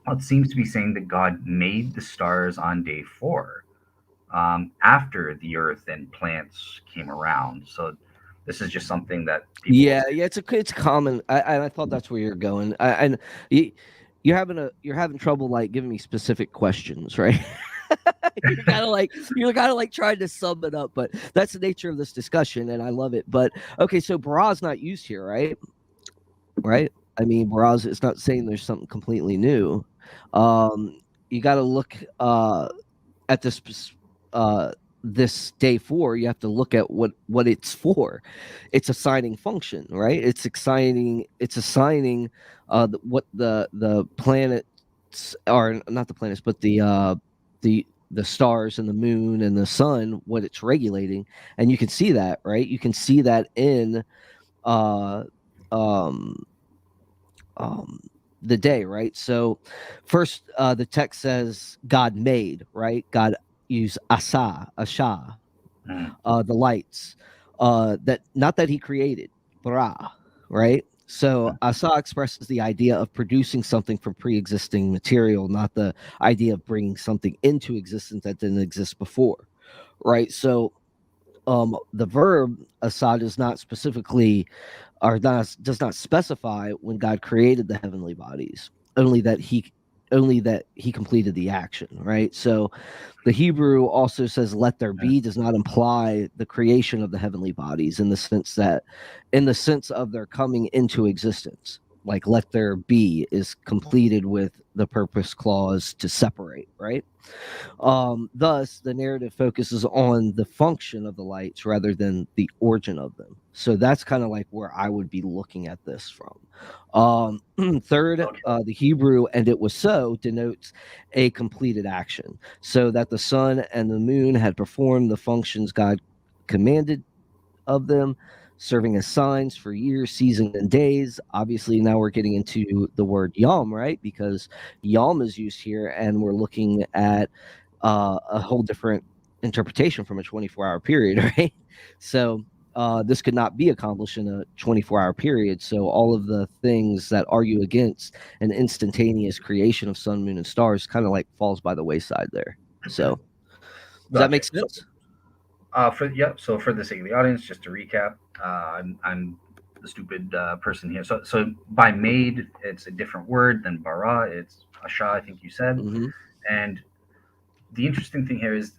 Well, it seems to be saying that God made the stars on day four, after the Earth and plants came around. So this is just something that people will Yeah, say. yeah, it's common. I thought that's where you're going. And you, you're having trouble like giving me specific questions, right? You're kind of like trying to sum it up, but that's the nature of this discussion, and I love it. But okay, so bara's not used here, right? Right? I mean, bara's, it's not saying there's something completely new. You got to look at this day 4. You have to look at what it's for. It's assigning function, right? It's assigning what the planets are, not the planets, but the stars and the moon and the sun, what it's regulating. And you can see that, right? You can see that in uh um um the day, right? So first, the text says God made, right? God used asha, Mm, the lights, that not that he created, bara, right? So mm, asa expresses the idea of producing something from pre-existing material, not the idea of bringing something into existence that didn't exist before. right? So the verb asad is not specifically or does not specify when God created the heavenly bodies, only that he completed the action, right? So the Hebrew also says let there Yeah. be does not imply the creation of the heavenly bodies in the sense of their coming into existence. Like let there be is completed with the purpose clause to separate, right? Thus, the narrative focuses on the function of the lights rather than the origin of them. So that's kind of like where I would be looking at this from. Third, Okay. the Hebrew "and it was so" denotes a completed action, so that the sun and the moon had performed the functions God commanded of them, serving as signs for years, seasons, and days. Obviously, now we're getting into the word yom, right? Because yom is used here, and we're looking at a whole different interpretation from a 24-hour period, right? So this could not be accomplished in a 24-hour period. So all of the things that argue against an instantaneous creation of sun, moon, and stars kind of like falls by the wayside there. So does that Gotcha. make sense? So for the sake of the audience, just to recap, I'm the stupid person here. So by made, it's a different word than bara. It's asha, I think you said. Mm-hmm. And the interesting thing here is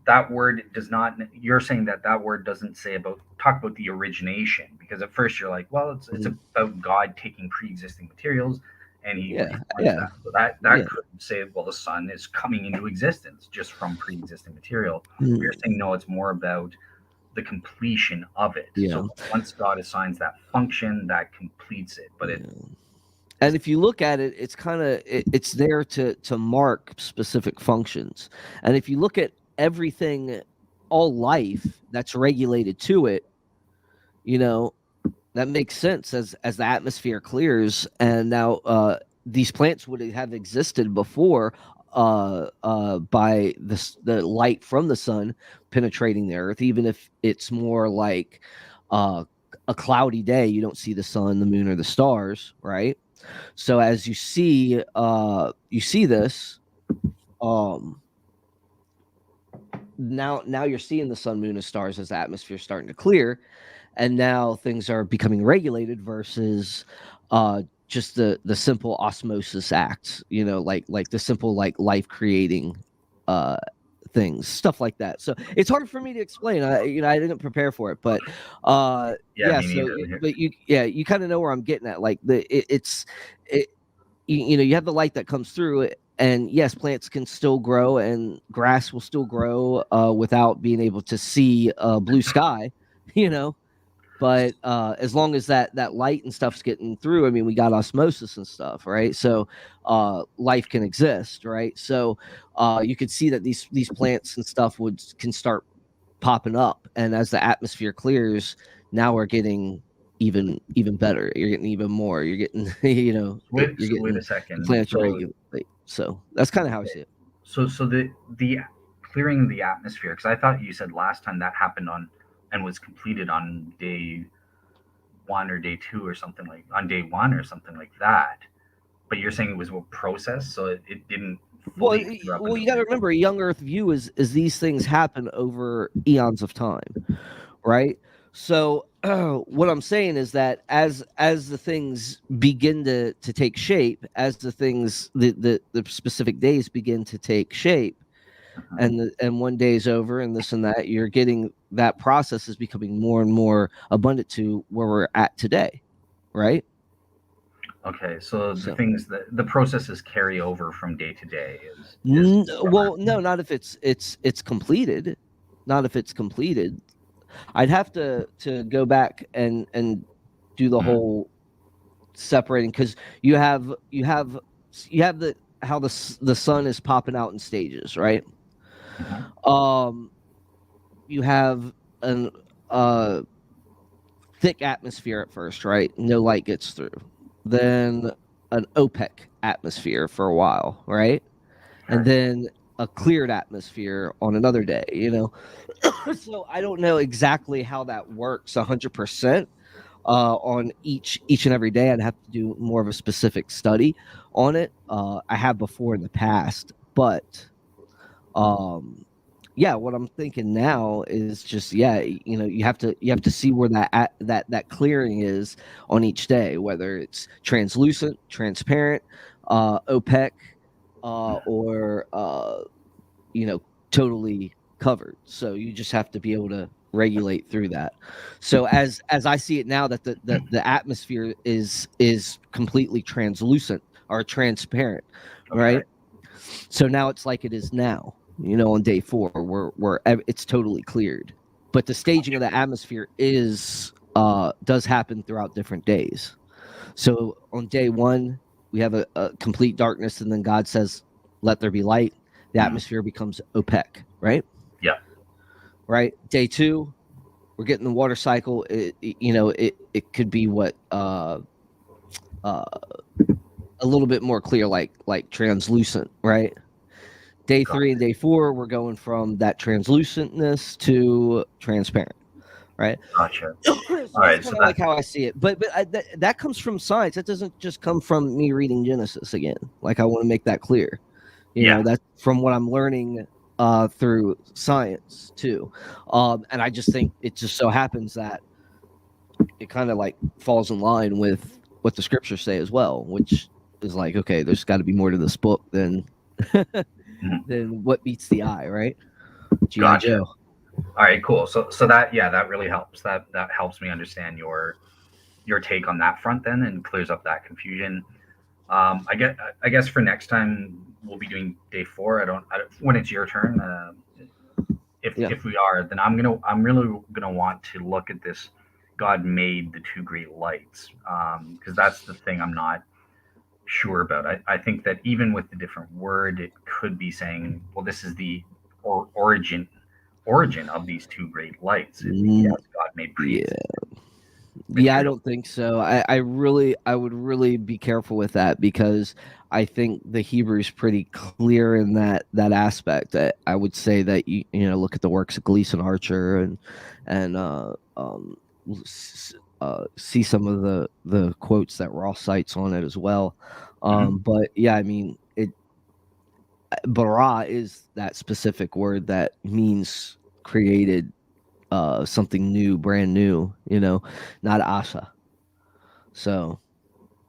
that word does not. You're saying that that word doesn't say about talk about the origination, because at first you're like, well, it's Mm-hmm. about God taking pre-existing materials and he Yeah, reforms yeah, that. So that yeah. could say, well, the sun is coming into existence just from pre-existing material. But you're Mm, saying no, it's more about the completion of it. yeah, So once God assigns that function, that completes it. But it yeah. is And if you look at it, it's kind of it's there to mark specific functions. And if you look at everything, all life that's regulated to it, you know, that makes sense as the atmosphere clears, and now these plants would have existed before by the light from the sun penetrating the earth, even if it's more like uh, a cloudy day, you don't see the sun, the moon, or the stars, right? So as you see this, um, now you're seeing the sun, moon, and stars as the atmosphere is starting to clear, and now things are becoming regulated versus just the simple osmosis acts, like the simple like life creating uh things, stuff like that. So it's hard for me to explain. I didn't prepare for it, but yeah, yeah. me So neither. but you kind of know where I'm getting at. Like it you have the light that comes through it, and yes, plants can still grow and grass will still grow without being able to see blue sky, you know. But as long as that light and stuff's getting through, I mean, we got osmosis and stuff, right? So life can exist, right? So you could see that these plants and stuff would can start popping up, and as the atmosphere clears, now we're getting even better. You're getting even more. You're getting you're So wait getting a the second. plants regulate. So that's kind of how I see it. So the clearing the atmosphere, because I thought you said last time that happened on and was completed on day one or day two or something, like on day one or something like that. But you're saying it was a process, so it didn't Well, fully clear up well, until you got to day remember, a young Earth view is these things happen over eons of time, right? So what I'm saying is that as the things begin to take shape, as the things the specific days begin to take shape, one. and one day is over, and this and that, you're getting that process is becoming more and more abundant to where we're at today, right? Okay, so the So. things that the processes carry over from day to day is what Well, no, not if it's completed. Not if it's completed. I'd have to go back and do the mm, whole separating, because you have the how the sun is popping out in stages, right? mhm, Um, you have an thick atmosphere at first, right? No light gets through. Then an OPEC atmosphere for a while, right? And okay. then a cleared atmosphere on another day, So I don't know exactly how that works 100% on each and every day. I'd have to do more of a specific study on it. I have before in the past, but um, yeah, what I'm thinking now is just, yeah, you have to see where that clearing is on each day, whether it's translucent, transparent, opaque, or totally covered. So you just have to be able to regulate through that. So as I see it now, that the atmosphere is completely translucent or transparent, Okay. right? So now it's like it is now, on day 4, where it's totally cleared. But the staging of the atmosphere does happen throughout different days. So on day 1, we have a complete darkness, and then God says, "Let there be light." The Mhm. atmosphere becomes opaque, right? Yeah. Right. Day 2, we're getting the water cycle. It could be what uh, a little bit more clear, like translucent, right? Day 3 and Gotcha. day 4, we're going from that translucentness to transparent, right? Gotcha. So All that's right. So kind of that. like how I see it. But that comes from science. That doesn't just come from me reading Genesis again. Like, I want to make that clear. Yeah. That's from what I'm learning through science too. And I just think it just so happens that it kind of like falls in line with what the scriptures say as well, which is like, okay, there's got to be more to this book than Mhm. than what meets the eye, right? GI Gotcha. Joe. All right. Cool. So that, yeah, that really helps. That helps me understand your take on that front then, and clears up that confusion. I guess for next time we'll be doing day 4. I don't when it's your turn. If Yeah. if we are, then I'm really gonna want to look at this. God made the two great lights, because that's the thing I'm not sure about. I think that even with the different word, it could be saying, well, this is the origin of these two great lights. Mm, Yes, God made yeah. Yeah, I material. don't think so. I would really be careful with that, because I think the Hebrew is pretty clear in that aspect. I would say that look at the works of Gleason Archer, and see some of the quotes that Ross cites on it as well. Hmm. But yeah, I mean, bara is that specific word that means created, something new, brand new, not asa. So,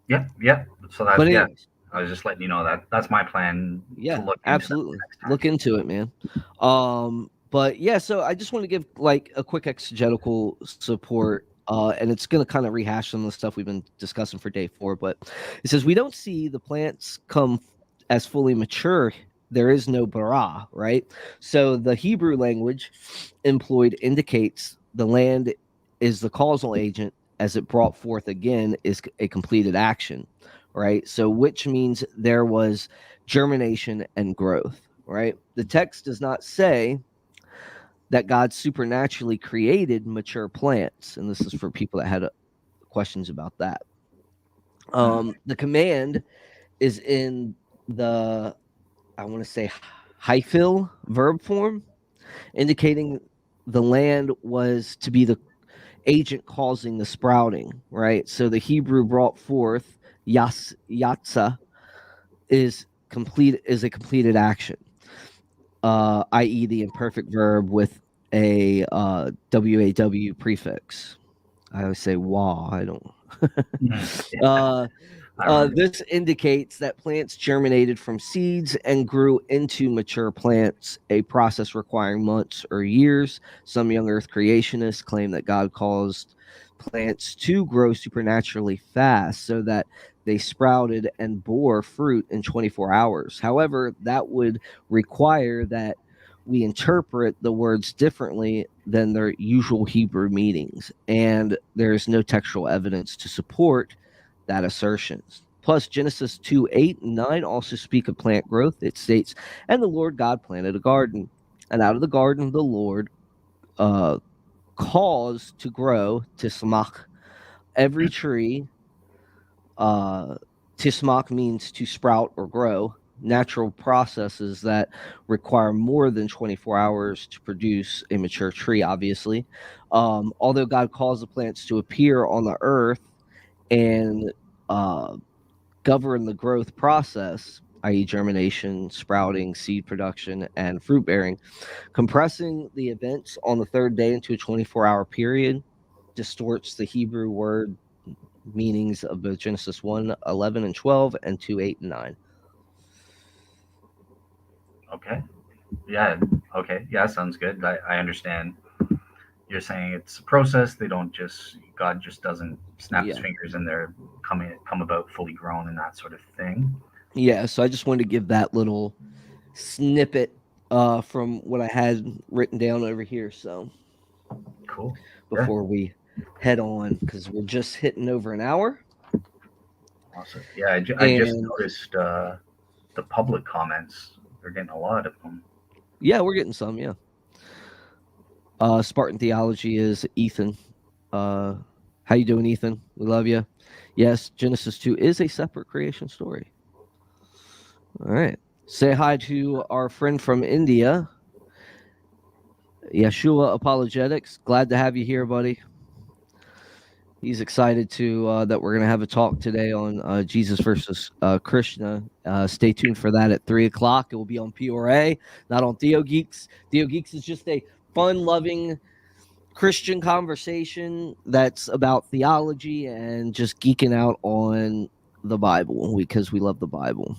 Yeah, yeah. So but that's, yeah. anyways, I was just letting you know that that's my plan to yeah, look into that absolutely. next time. Look into it, man. But yeah, so I just want to give like a quick exegetical support. And it's going to kind of rehash some of the stuff we've been discussing for day 4. But it says we don't see the plants come as fully mature. There is no bara, right? So the Hebrew language employed indicates the land is the causal agent, as it brought forth again is a completed action, right? So which means there was germination and growth, right? The text does not say that God supernaturally created mature plants. And this is for people that had questions about that. Hmm. The command is in the, I want to say, hyphil verb form, indicating the land was to be the agent causing the sprouting, right? So the Hebrew brought forth yatsa is a completed action, i.e., the imperfect verb with a waw prefix. I always say "wah." I don't. Hmm. Yeah, uh, I remember. this indicates that plants germinated from seeds and grew into mature plants, a process requiring months or years. Some young Earth creationists claim that God caused plants to grow supernaturally fast so that they sprouted and bore fruit in 24 hours. However, that would require that we interpret the words differently than their usual Hebrew meanings, and there's no textual evidence to support that assertion. Plus, Genesis 2 8 and 9 also speak of plant growth. It states, "And the Lord God planted a garden, and out of the garden the Lord uh, caused to grow tismach, every tree." Uh, Tismach means to sprout or grow. Natural processes that require more than 24 hours to produce a mature tree, obviously. Although God calls the plants to appear on the earth and uh, govern the growth process, i.e., germination, sprouting, seed production, and fruit bearing. Compressing the events on the third day into a 24-hour period distorts the Hebrew word meanings of both Genesis 1:11 and 12 and 2:8 and 9. Okay. Yeah. Okay. Yeah. Sounds good. I understand. You're saying it's a process. They don't just God just doesn't snap his Yeah. fingers and they're come about fully grown and that sort of thing. Yeah. So I just wanted to give that little snippet from what I had written down over here. So Cool. Yeah. before we head on, because we're just hitting over an hour. Awesome. Yeah. I just And noticed the public comments. They're getting a lot of them. yeah, we're getting some. Yeah. Spartan Theology is Ethan. Uh, how you doing, Ethan? We love you. Yes, Genesis 2 is a separate creation story. All right. Say hi to our friend from India, Yeshua Apologetics. Glad to have you here, buddy. He's excited to that we're going to have a talk today on Jesus versus Krishna. Stay tuned for that at 3 o'clock. It will be on PRA, not on TheoGeeks. TheoGeeks is just a fun-loving Christian conversation that's about theology and just geeking out on the Bible because we love the Bible.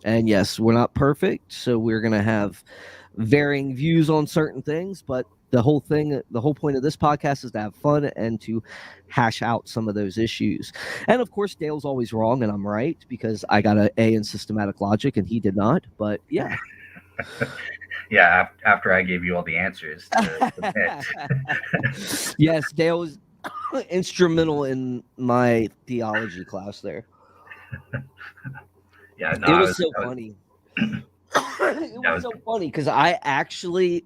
And yes, we're not perfect, so we're going to have varying views on certain things, but the whole point of this podcast is to have fun and to hash out some of those issues. And of course, Dale's always wrong and I'm right because I got an A in systematic logic and he did not. But yeah. Yeah. After I gave you all the answers to submit. Yes, Dale was instrumental in my theology class there. Yeah. No. It I was was. so I was. funny. It I was was. so funny because I actually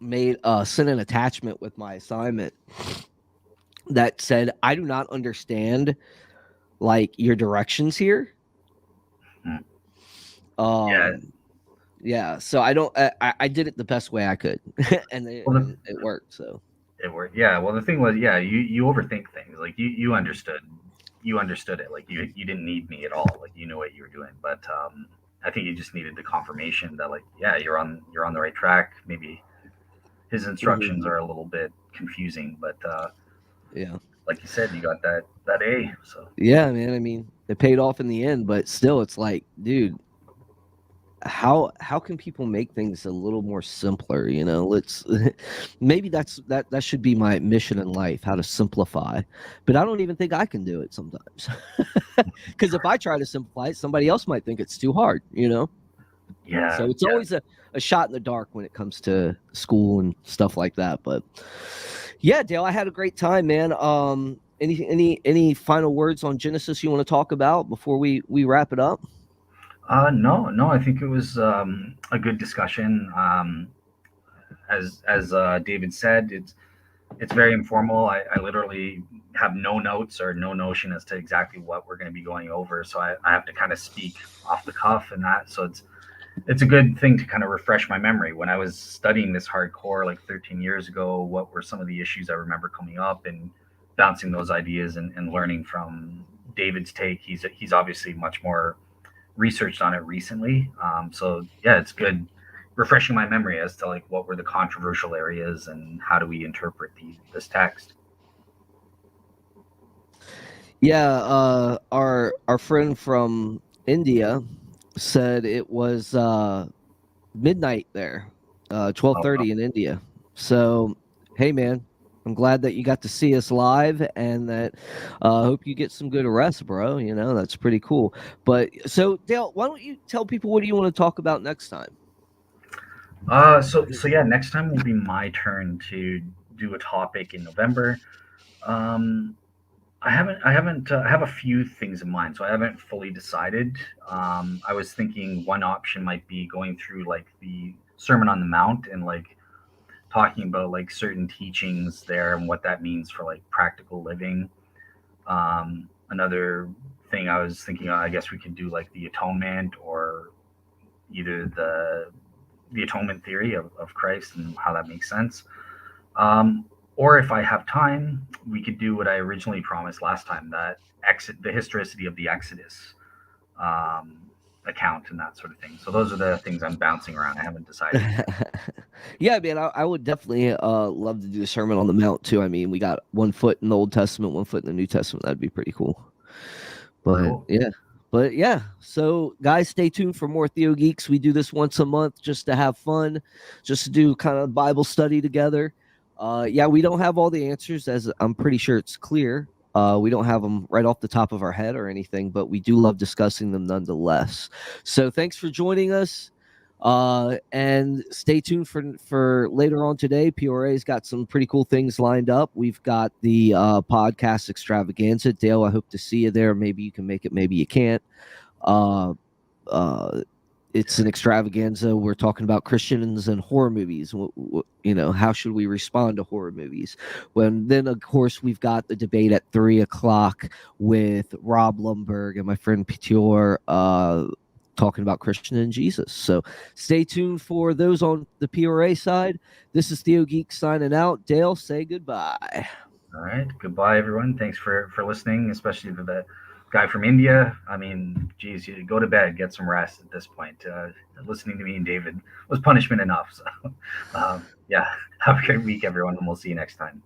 made sent an attachment with my assignment that said I do not understand like your directions here. Hmm. Yeah. Um yeah, so I don't I did it the best way I could and Well, and it worked. So it worked. Yeah. Well, the thing was, yeah, you overthink things. Like you understood it. Like you didn't need me at all. Like you knew what you were doing. But I think you just needed the confirmation that like, yeah, you're on the right track. Maybe his mhm, instructions are a little bit confusing, but yeah. like you said, you got that A. So Yeah, man. I mean, it paid off in the end, but still it's like, dude, how can people make things a little more simpler, let's maybe that should be my mission in life, how to simplify, but I don't even think I can do it sometimes because if I try to simplify it somebody else might think it's too hard. yeah, So it's yeah. always a shot in the dark when it comes to school and stuff like that. But yeah, Dale, I had a great time, man. Any final words on Genesis you want to talk about before we wrap it up? No, no. I think it was a good discussion. As David said, it's very informal. I literally have no notes or no notion as to exactly what we're going to be going over, so I have to kind of speak off the cuff and that. So it's a good thing to kind of refresh my memory. When I was studying this hardcore like 13 years ago, what were some of the issues I remember coming up and bouncing those ideas and learning from David's take. He's obviously much more researched on it recently. So yeah, it's good refreshing my memory as to like what were the controversial areas and how do we interpret this text. Yeah, our friend from India said it was midnight there, Oh, wow. 12:30 in India. So, hey man, I'm glad that you got to see us live, and that hope you get some good rest, bro. That's pretty cool. But so, Dale, why don't you tell people what do you want to talk about next time? So yeah, next time will be my turn to do a topic in November. Um, I have a few things in mind, so I haven't fully decided. I was thinking one option might be going through like the Sermon on the Mount and like talking about like certain teachings there and what that means for like practical living. Another thing I was thinking, I guess we could do like the atonement or either the atonement theory of Christ and how that makes sense. Um, or if I have time, we could do what I originally promised last time, that the historicity of the Exodus. um, account and that sort of thing. So those are the things I'm bouncing around. I haven't decided yet. Yeah, man, I would definitely love to do a Sermon on the Mount too. I mean, we got 1 foot in the Old Testament, 1 foot in the New Testament. That'd be pretty cool. But Cool. yeah. But yeah, so guys, stay tuned for more Theo Geeks. We do this once a month just to have fun, just to do kind of Bible study together. Yeah, we don't have all the answers, as I'm pretty sure it's clear. We don't have them right off the top of our head or anything, but we do love discussing them nonetheless. So thanks for joining us. And stay tuned for later on today. PRA's got some pretty cool things lined up. We've got the podcast extravaganza. Dale, I hope to see you there. Maybe you can make it, maybe you can't. Uh, uh, it's an extravaganza. We're talking about Christians and horror movies. How should we respond to horror movies? When then, of course, we've got the debate at 3 o'clock with Rob Lumberg and my friend Petior, talking about Christian and Jesus. So stay tuned for those on the PRA side. This is Theo Geek signing out. Dale, say goodbye. All right. Goodbye, everyone. Thanks for listening, especially to the guy from India. I mean, geez, you go to bed, get some rest at this point. Listening to me and David was punishment enough. So, yeah, have a great week, everyone, and we'll see you next time.